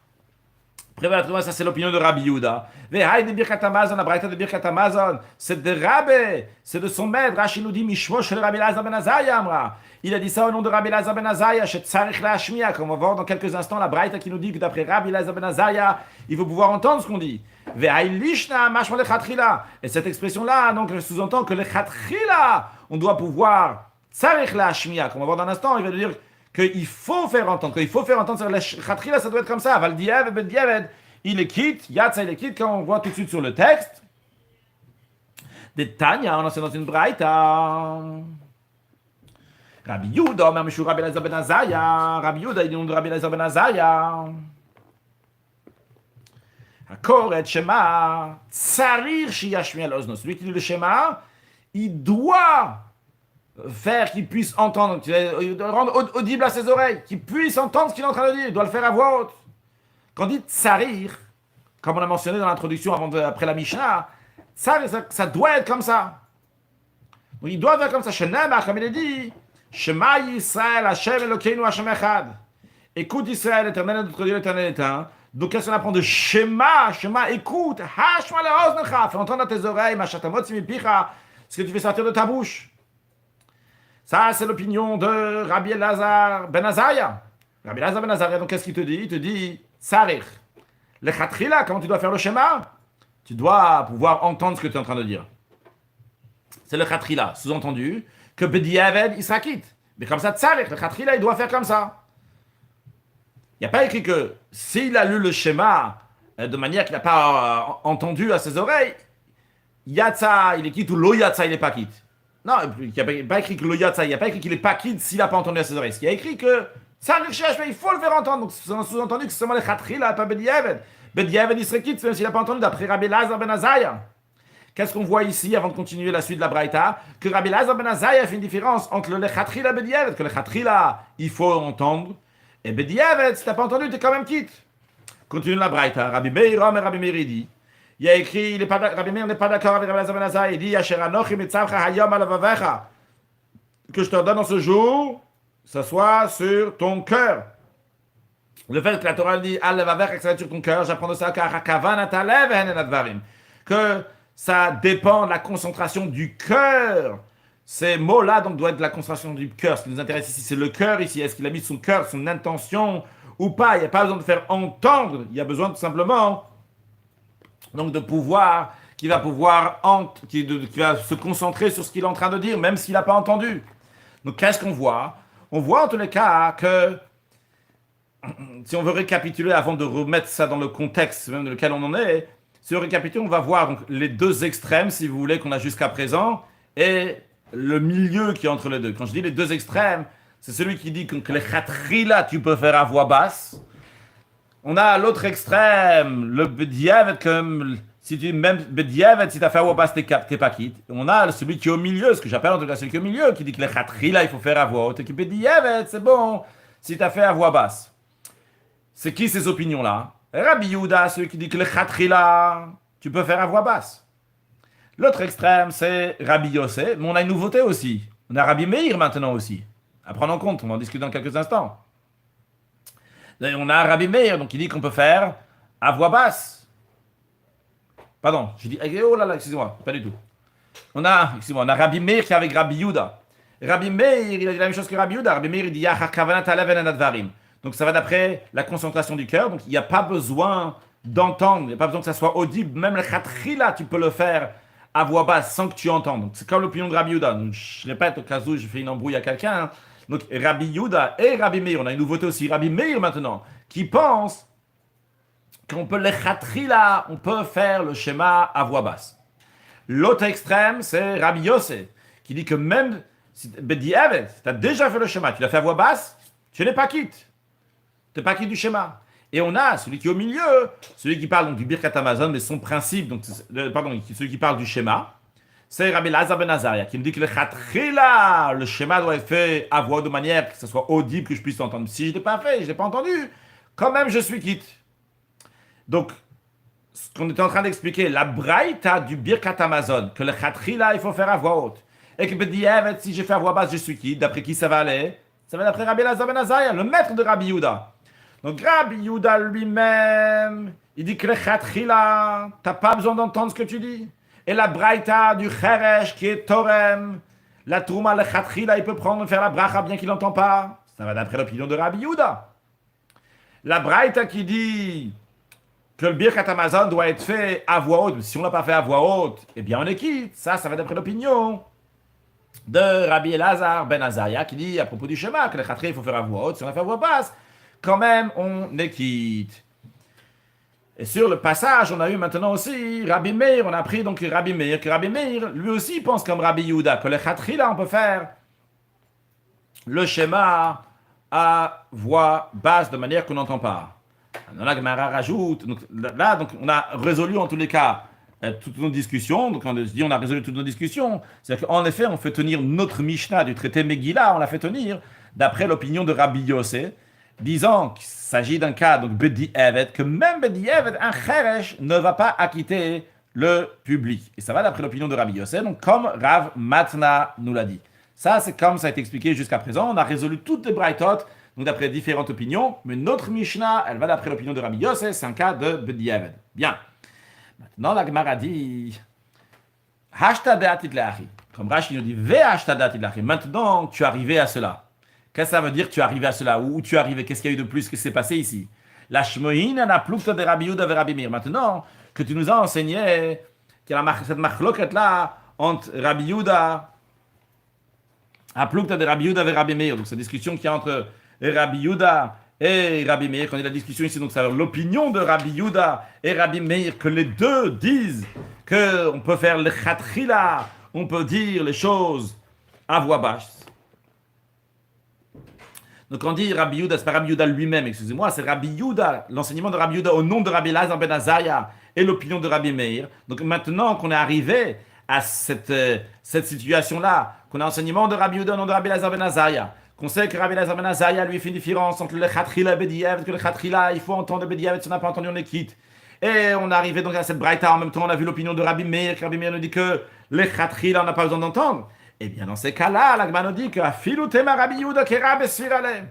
Ça c'est l'opinion de Rabbi Yehuda. Vehaï de Birkat Amazon, la Braïta de Birkat Amazon, c'est de Rabbi, c'est de son maître. Rashi nous dit, Mishmosh le Rabbi Lazar ben Azariah, Amra. Il a dit ça au nom de Rabbi Lazar ben Azariah, chez Tzarich la Hashmiya, comme on va voir dans quelques instants, la Braïta qui nous dit que d'après Rabbi Lazar ben Azariah, il faut pouvoir entendre ce qu'on dit. Vehaï lishna mashma lechatchila. Et cette expression-là, donc, elle sous-entend que lechatchila, on doit pouvoir Tzarich la Hashmiya, comme on va voir dans un instant, il va dire qu'il faut faire entendre, le Lechatchila, ça doit être comme ça. Val Diavad, Bet Diavad, il est quitte, Yatsa, il est quitte, quand on voit tout de suite sur le texte. Des Tanya, on en sait dans une Braïta. Rabbi Yehuda, même chez Rabbi Lazar ben Azariah. Rabbi Yehuda, il est nom de Rabbi Lazar ben Azariah. Hakor et Shema, tsarir sheyashmi al ozno. Celui qui dit le Shema, il doit faire qu'il puisse entendre, rendre audible à ses oreilles, qu'il puisse entendre ce qu'il est en train de dire. Il doit le faire à voix haute. Quand on dit tsarir, comme on a mentionné dans l'introduction après la Mishnah, ça doit être comme ça. Donc il doit faire comme ça. Shenema, comme il est dit, Shema Yisrael, Hashem Elokeinu, Hashem Echad. Écoute Israël, l'éternel, notre Dieu, l'éternel est un. Donc qu'est-ce qu'on apprend de Shema? Shema, écoute. Hashma le'oznecha. Fais entendre à tes oreilles, Mashatamot simipicha, ce que tu fais sortir de ta bouche. Ça, c'est l'opinion de Rabbi Elazar ben Azariah. Rabbi Elazar ben Azariah, donc qu'est-ce qu'il te dit? Il te dit, Sarir. Le Khatrila, comment tu dois faire le Shema? Tu dois pouvoir entendre ce que tu es en train de dire. C'est le Khatrila, sous-entendu, que Bediaved, il s'acquitte. Mais comme ça, Tsarir, le Khatrila, il doit faire comme ça. Il n'y a pas écrit que s'il a lu le schéma de manière qu'il n'a pas entendu à ses oreilles, Yatsa, il est quitte ou Lo Yatsa, il n'est pas quitte. Non, il n'y a pas écrit que Lo Yatsa, il n'y a pas écrit qu'il n'est pas quitte s'il n'a pas entendu à ses oreilles. Il y a écrit que Tsarir, il faut le faire entendre. Donc c'est sous-entendu que c'est seulement le Khatrila, pas Bediaved. Bediaved, il serait quitte, même s'il n'a pas entendu, d'après Rabbi Elazar ben Azariah. Qu'est-ce qu'on voit ici, avant de continuer la suite de la Braïta? Que Rabbi Elazar ben Azariah fait une différence entre le Lechatchila et Bediaved, que le Lechatchila, il faut entendre, et Bediaved, si tu n'as pas entendu, tu es quand même quitte. Continue la Braïta. Rabbi Meir, Rabbi Meir, il dit, il y a écrit, Rabbi Meir n'est pas d'accord avec Rabbi Elazar ben Azariah, il dit, Asher anochi mitzavcha hayom al avavecha, que je te redonne en ce jour, ça soit sur ton cœur. Le fait que la Torah dit, al avavecha, que ça va être sur ton cœur, j'apprends de ça, que ça dépend de la concentration du cœur. Ces mots-là, donc, doivent être de la concentration du cœur. Ce qui nous intéresse ici, c'est le cœur ici. Est-ce qu'il a mis son cœur, son intention ou pas? Il n'y a pas besoin de faire entendre. Il y a besoin tout simplement donc, de pouvoir, qui va se concentrer sur ce qu'il est en train de dire, même s'il n'a pas entendu. Donc, qu'est-ce qu'on voit? On voit en tous les cas que, si on veut récapituler avant de remettre ça dans le contexte même dans lequel on en est, si on récapitule, on va voir donc, les deux extrêmes, si vous voulez, qu'on a jusqu'à présent, et le milieu qui est entre les deux. Quand je dis les deux extrêmes, c'est celui qui dit que les khatrila, tu peux faire à voix basse. On a l'autre extrême, le bediavet, comme si tu même bediavet, si tu as fait à voix basse, t'es pas quitte. On a celui qui est au milieu, ce que j'appelle en tout cas celui qui est au milieu, qui dit que les khatrila, il faut faire à voix haute, et que bediavet, c'est bon, si tu as fait à voix basse. C'est qui ces opinions-là? Rabbi Yehuda, celui qui dit que le Khatrila, tu peux faire à voix basse. L'autre extrême, c'est Rabbi Yossé, mais on a une nouveauté aussi. On a Rabbi Meir maintenant aussi. À prendre en compte, on en discute dans quelques instants. Et on a Rabbi Meir, donc il dit qu'on peut faire à voix basse. Pardon, je dis, oh là là, excusez-moi, pas du tout. On a Rabbi Meir qui est avec Rabbi Yehuda. Rabbi Meir, il a dit la même chose que Rabbi Yehuda. Rabbi Meir, il dit, Yachar kavanat alev en advarim. Donc ça va d'après la concentration du cœur. Donc il n'y a pas besoin d'entendre, il n'y a pas besoin que ça soit audible. Même le khatrila, tu peux le faire à voix basse sans que tu entendes. Donc c'est comme l'opinion de Rabbi Yehuda. Donc, je répète au cas où je fais une embrouille à quelqu'un. Donc Rabbi Yehuda et Rabbi Meir, on a une nouveauté aussi. Rabbi Meir maintenant, qui pense qu'on peut le khatrila, on peut faire le schéma à voix basse. L'autre extrême, c'est Rabbi Yossé, qui dit que même si tu as déjà fait le schéma, tu l'as fait à voix basse, tu n'es pas quitte. Tu n'es pas quitte du schéma. Et on a celui qui est au milieu, celui qui parle donc, du Birkat Hamazon, mais son principe, donc, celui qui parle du schéma, c'est Rabbi Elazar ben Azariah, qui me dit que le khatrila, le schéma doit être fait à voix de manière que ce soit audible, que je puisse entendre. Si je ne l'ai pas fait, je ne l'ai pas entendu, quand même je suis quitte. Donc, ce qu'on était en train d'expliquer, la braïta du Birkat Hamazon, que le khatrila, il faut faire à voix haute. Et que si j'ai fait à voix basse, je suis quitte. D'après qui ça va aller? Ça va d'après Rabbi Elazar ben Azariah, le maître de Rabbi Yehuda. Donc Rabbi Yehuda lui-même, il dit que le khatrila, t'as pas besoin d'entendre ce que tu dis. Et la braïta du cheresh qui est torem, la trouma, le khatrila, il peut prendre et faire la bracha bien qu'il n'entend pas. Ça va d'après l'opinion de Rabbi Yehuda. La braïta qui dit que le Birkat Hamazon doit être fait à voix haute, si on ne l'a pas fait à voix haute, eh bien on est quitte. Ça va d'après l'opinion de Rabbi Elazar ben Azariah qui dit à propos du schéma que le khatrila, il faut faire à voix haute, si on l'a fait à voix basse, quand même, on est quitte. Et sur le passage, on a eu maintenant aussi Rabbi Meir. On a appris donc que Rabbi Meir, lui aussi, pense comme Rabbi Yehuda, que le khatrila, on peut faire le schéma à voix basse, de manière qu'on n'entend pas. La Gemara rajoute, donc, là, donc, on a résolu en tous les cas toutes nos discussions. Donc on dit on a résolu toutes nos discussions. C'est-à-dire qu'en effet, on fait tenir notre Mishnah du traité Megillah, on l'a fait tenir d'après l'opinion de Rabbi Yossé, disant qu'il s'agit d'un cas, donc Bedi Evet, que même Bedi Evet, un Cheresh, ne va pas acquitter le public. Et ça va d'après l'opinion de Rabbi Yossé, donc comme Rav Matna nous l'a dit. Ça, c'est comme ça a été expliqué jusqu'à présent. On a résolu toutes les Braithot, donc d'après différentes opinions, mais notre Mishnah, elle va d'après l'opinion de Rabbi Yossé, c'est un cas de Bedi Evet. Bien. Maintenant, la Gemara dit Hashtadat itlachi. Comme Rashi nous dit Ve'hashtadat itlachi. Maintenant, tu es arrivé à cela. Qu'est-ce que ça veut dire tu es arrivé à cela? Où tu es arrivé? Qu'est-ce qu'il y a eu de plus? Qu'est-ce qui s'est passé ici? La Shmohin na plukta de Rabbi Yehuda ve Rabbi Meir. Maintenant que tu nous as enseigné qu'il y a cette machloket là entre Rabbi Yehuda, la plukta de Rabbi Yehuda ve Rabbi Meir. Donc cette discussion qu'il y a entre Rabbi Yehuda et Rabbi Meir, quand il y a la discussion ici, donc c'est l'opinion de Rabbi Yehuda et Rabbi Meir, que les deux disent qu'on peut faire le khatrila, on peut dire les choses à voix basse. Donc on dit Rabbi Yehuda, c'est pas Rabbi Yehuda lui-même, excusez-moi, c'est Rabbi Yehuda, l'enseignement de Rabbi Yehuda au nom de Rabbi Lazar ben Azariah et l'opinion de Rabbi Meir. Donc maintenant qu'on est arrivé à cette situation-là, qu'on a enseignement de Rabbi Yehuda au nom de Rabbi Lazar ben Azariah, qu'on sait que Rabbi Lazar ben Azariah lui fait une différence entre le Khatrila et Bedi Evet, que le Khatrila, il faut entendre Bedi Evet, si on n'a pas entendu, on est quitte. Et on est arrivé donc à cette braïta, en même temps on a vu l'opinion de Rabbi Meir, que Rabbi Meir nous dit que le Khatrila, on n'a pas besoin d'entendre. Eh bien dans ces cas-là, la Gemara nous dit que Afilu tema Rabbi Yehuda kera besfirale.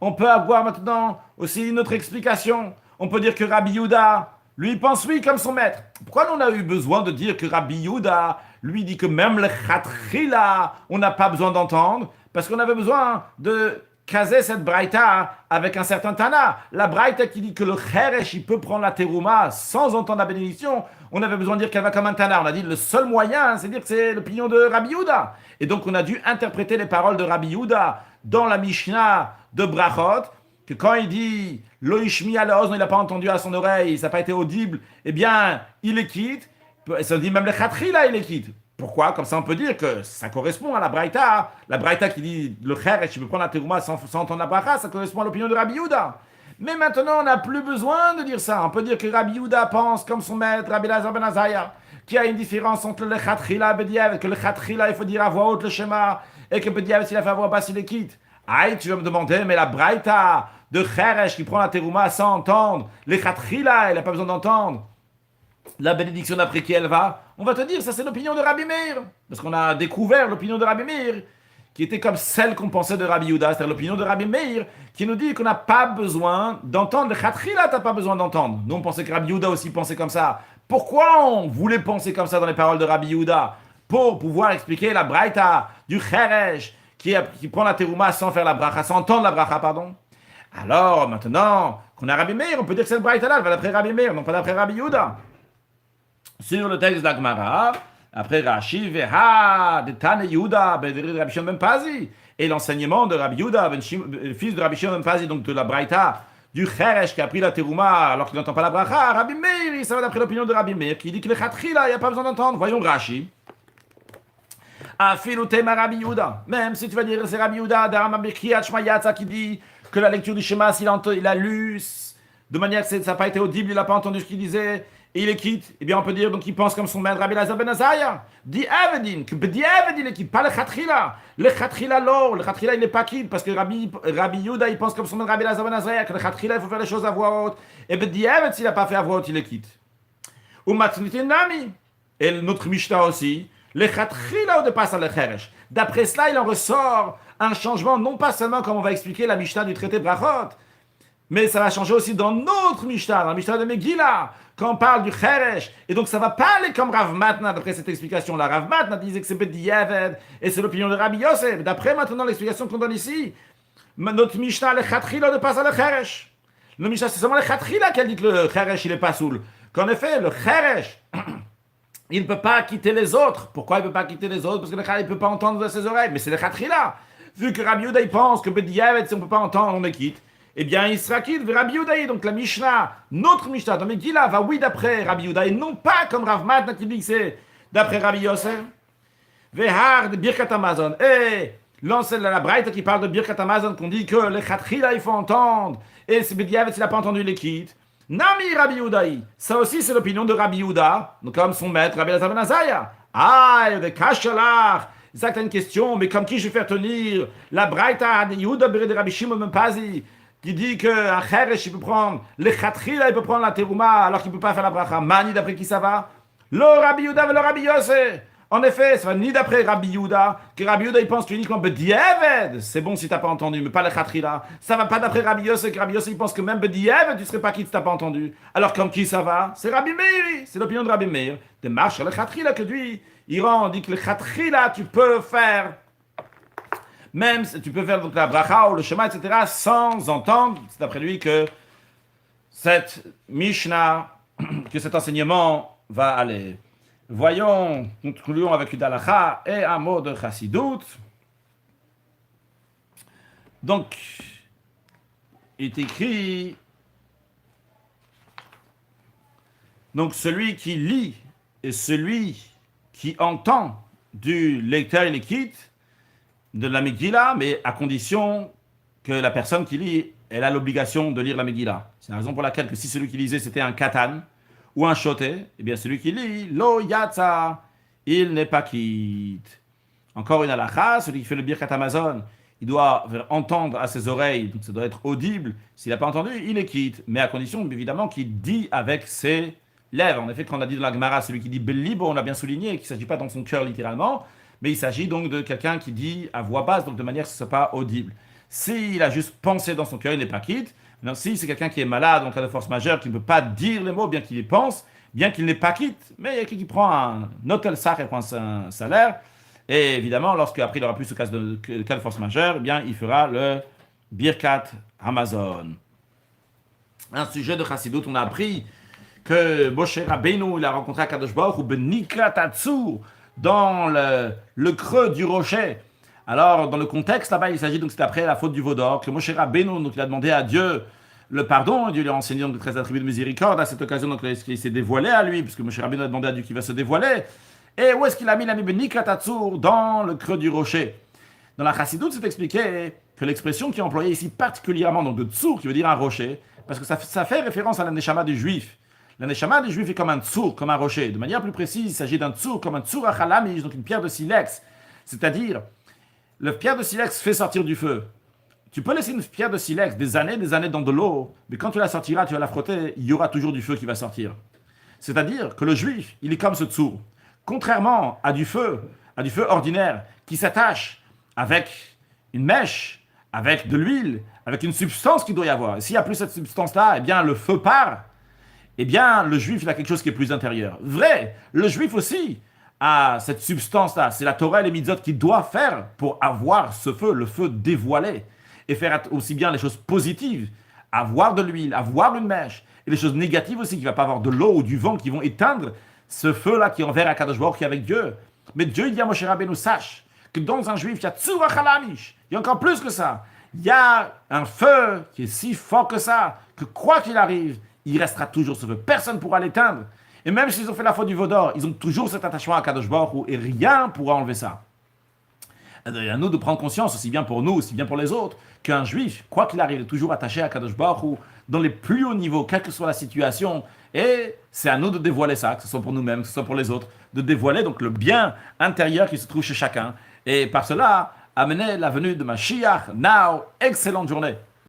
On peut avoir maintenant aussi une autre explication. On peut dire que Rabbi Yehuda, lui, pense oui comme son maître. Pourquoi on a eu besoin de dire que Rabbi Yehuda, lui, dit que même le Khatrila, on n'a pas besoin d'entendre? Parce qu'on avait besoin de caser cette braïta avec un certain Tana. La braïta qui dit que le Cheresh, il peut prendre la terouma sans entendre la bénédiction, on avait besoin de dire qu'elle va comme un Tana. On a dit le seul moyen, c'est de dire que c'est l'opinion de Rabbi Yehuda. Et donc on a dû interpréter les paroles de Rabbi Yehuda dans la Mishnah de Brachot, que quand il dit Lo ishmi al ozno, il n'a pas entendu à son oreille, ça n'a pas été audible, eh bien, il les quitte. Et ça dit même le Khatrila, il les quitte. Pourquoi? Comme ça, on peut dire que ça correspond à la Braïta. La Braïta qui dit le Cheresh, tu peux prendre la terouma sans entendre la bracha, ça correspond à l'opinion de Rabbi Yehuda. Mais maintenant, on n'a plus besoin de dire ça. On peut dire que Rabbi Yehuda pense comme son maître, Rabbi Lazar ben Azariah, qu'il y a une différence entre le Khatrila et Bedi Evet, que le Khatrila, il faut dire à voix haute le schéma, et que Bedi Evet, s'il a fait à voix basse, il les quitte. Aïe, tu vas me demander, mais la Braïta de Cheresh qui prend la terouma sans entendre, le Khatrila, il n'a pas besoin d'entendre. La bénédiction d'après qui elle va, on va te dire, ça c'est l'opinion de Rabbi Meir. Parce qu'on a découvert l'opinion de Rabbi Meir, qui était comme celle qu'on pensait de Rabbi Yehuda, c'est-à-dire l'opinion de Rabbi Meir, qui nous dit qu'on n'a pas besoin d'entendre. Le Khatrila, tu n'as pas besoin d'entendre. Nous, on pensait que Rabbi Yehuda aussi pensait comme ça. Pourquoi on voulait penser comme ça dans les paroles de Rabbi Yehuda? Pour pouvoir expliquer la braïta du Cheresh, qui prend la terouma sans faire la bracha, sans entendre la bracha, pardon. Alors, maintenant qu'on a Rabbi Meir, on peut dire que cette braïta-là, elle va d'après Rabbi Meir, non pas d'après Rabbi Yehuda. Sur le texte d'Agmara, après Rashi, Veha, de Tane Yehuda, de Rabbi Shimon ben Pazi, et l'enseignement de Rabbi Yehuda, fils de Rabbi Shimon ben Pazi, donc de la braïta du Cheresh qui a pris la terouma alors qu'il n'entend pas la bracha, Rabbi Meir, ça va d'après l'opinion de Rabbi Meir, qui dit que le Khatrila, il n'y a pas besoin d'entendre. Voyons Rashi. Afilu tema Rabbi Yehuda, même si tu vas dire c'est Rabbi Yehuda, Darama Bekriyat Shema Yatza, qui dit que la lecture du Shema, s'il a lu de manière que ça n'a pas été audible, il n'a pas entendu ce qu'il disait, et il les quitte, eh bien on peut dire donc qu'il pense comme son maître Rabbi Lazar ben Azariah. Di Avedin, que Bedi Evet il les quitte, pas le Khatrila. Le Khatrila le Khatrila il n'est pas quitte, parce que Rabbi Yehuda il pense comme son maître Rabbi Lazar ben Azariah, que le Khatrila il faut faire les choses à voix haute, et Bedi Evet s'il n'a pas fait à voix haute, il les quitte. Ou Matnitin Nami, et notre Mishnah aussi, le Khatrila dépasse à le Cheresh. D'après cela, il en ressort un changement, non pas seulement comme on va expliquer la Mishnah du traité Brachot, mais ça va changer aussi dans notre Mishnah, dans la Mishnah de Megillah, quand on parle du Cheresh. Et donc ça va pas aller comme Rav Matna d'après cette explication-là. Rav Matna disait que c'est Bedi Evet, et c'est l'opinion de Rabbi Yosef. D'après maintenant l'explication qu'on donne ici, notre Mishnah, le Khatrila dépasse à le Cheresh. Le Mishnah, c'est seulement le Khatrila qui dit que le Cheresh, il est pas soul. Qu'en effet, le Cheresh, il ne peut pas quitter les autres. Pourquoi il ne peut pas quitter les autres? Parce que le Khatrila, il ne peut pas entendre de ses oreilles. Mais c'est le Khatrila. Vu que Rabbi Yehuda, il pense que Bedi Evet, si on ne peut pas entendre, on le quitte. Eh bien, il sera quitte vers Rabbi Yehuda. Donc la Mishnah, notre Mishnah, dans Megillah, va oui d'après Rabbi Yehuda, et non pas comme Rav Matna qui dit que c'est d'après Rabbi Yosef. Vehar de Birkat Amazon. Et La Braïta qui parle de Birkat Hamazon, qu'on dit que les Khatchila, il faut entendre, et c'est Bediavet, s'il n'a pas entendu les quittes. Nami Rabbi Yehudaï. Ça aussi, c'est l'opinion de Rabbi Yehuda, comme son maître, Rabbi Elazar ben Azariah. Ah, de Kashalach. C'est ça que tu as une question, mais comme qui je vais faire tenir la Braïta de Yehuda de Rabbi Shimon ben Pazi, qui dit qu'un Cheresh, il peut prendre les Khatchila, il peut prendre la Terouma, alors qu'il ne peut pas faire la Bracha. Mani, d'après qui ça va? Le Rabbi Yehuda, le Rabbi Yosef. En effet, ça va ni d'après Rabbi Yehuda, que Rabbi Yehuda il pense que uniquement Bedieved, c'est bon si tu n'as pas entendu, mais pas le Khatchila. Ça va pas d'après Rabbi Yosef, que Rabbi Yosef il pense que même Bedieved, tu ne serais pas quitte si tu n'as pas entendu. Alors comme qui ça va? C'est Rabbi Meir, c'est l'opinion de Rabbi Meir. De marche sur le Khatchila que lui, il rend, dit que le Khatchila, tu peux faire, même si tu peux faire donc la bracha ou le shema, etc., sans entendre, c'est d'après lui que cette Mishnah, que cet enseignement va aller. Voyons, concluons avec une halakha et un mot de Chassidut. Donc, il est écrit, donc celui qui lit et celui qui entend du lecteur illiquide de la Megillah, mais à condition que la personne qui lit, elle a l'obligation de lire la Megillah. C'est la raison pour laquelle que si celui qui lisait c'était un katan, ou un choté, eh bien celui qui lit, lo yatsa, il n'est pas quitte. Encore une halakha, celui qui fait le birkat Hamazon, il doit entendre à ses oreilles, donc ça doit être audible. S'il n'a pas entendu, il est quitte, mais à condition évidemment qu'il dit avec ses lèvres. En effet, quand on a dit dans la Gemara, celui qui dit belibo, on l'a bien souligné, qu'il ne s'agit pas dans son cœur littéralement, mais il s'agit donc de quelqu'un qui dit à voix basse, donc de manière que ce ne soit pas audible. S'il a juste pensé dans son cœur, il n'est pas quitte. Non, si c'est quelqu'un qui est malade, en cas de force majeure, qui ne peut pas dire les mots, bien qu'il y pense, bien qu'il n'est pas quitte, mais il y a quelqu'un qui prend un hôtel sac et prend un salaire, et évidemment, lorsqu'après il aura plus ce cas de force majeure, eh bien il fera le Birkat Hamazon. Un sujet de Chassidut, on a appris que Moshe Rabbeinu, il a rencontré Akadosh Baruch Hu Benikrat Hatzur, dans le creux du rocher. Alors, dans le contexte, là-bas, il s'agit donc, c'est après la faute du veau d'or, que Moshe Rabbeinu, donc il a demandé à Dieu le pardon, et Dieu lui a enseigné donc, de 13 attributs de miséricorde. À cette occasion, donc, il s'est dévoilé à lui, puisque Moshe Rabbeinu a demandé à Dieu qu'il va se dévoiler. Et où est-ce qu'il a mis l'ami Benikrat Hatzur? Dans le creux du rocher. Dans la Chassidut, c'est expliqué que l'expression qui est employée ici particulièrement, donc de Tzur, qui veut dire un rocher, parce que ça fait référence à la Neshama du Juif. La Neshama du Juif est comme un Tzur, comme un rocher. De manière plus précise, il s'agit d'un Tzur, comme un Tzur Achalamish, donc une pierre de silex. C'est-à-dire, la pierre de silex fait sortir du feu. Tu peux laisser une pierre de silex des années dans de l'eau, mais quand tu la sortiras, tu vas la frotter, il y aura toujours du feu qui va sortir. C'est-à-dire que le juif, il est comme ce Tzur. Contrairement à du feu ordinaire, qui s'attache avec une mèche, avec de l'huile, avec une substance qu'il doit y avoir. Et s'il n'y a plus cette substance-là, eh bien le feu part. Eh bien le juif, il a quelque chose qui est plus intérieur. Vrai, le juif aussi à cette substance-là. C'est la Torah et les mitzvot qu'il doit faire pour avoir ce feu, le feu dévoilé, et faire aussi bien les choses positives, avoir de l'huile, avoir une mèche, et les choses négatives aussi, qu'il ne va pas avoir de l'eau ou du vent qui vont éteindre ce feu-là qui est envers Akadosh Baruch Hu, qui est avec Dieu. Mais Dieu, il dit à Moshe Rabbeinu, sache que dans un juif, il y a Tzur Achalamish, il y a encore plus que ça. Il y a un feu qui est si fort que ça, que quoi qu'il arrive, il restera toujours ce feu. Personne ne pourra l'éteindre. Et même s'ils ont fait la faute du veau d'or, ils ont toujours cet attachement à Kadosh Baruch Hu et rien ne pourra enlever ça. Et à nous de prendre conscience, aussi bien pour nous, aussi bien pour les autres, qu'un juif, quoi qu'il arrive, est toujours attaché à Kadosh Baruch Hu dans les plus hauts niveaux, quelle que soit la situation. Et c'est à nous de dévoiler ça, que ce soit pour nous-mêmes, que ce soit pour les autres, de dévoiler donc le bien intérieur qui se trouve chez chacun. Et par cela, amener la venue de Mashiach. Now, excellente journée.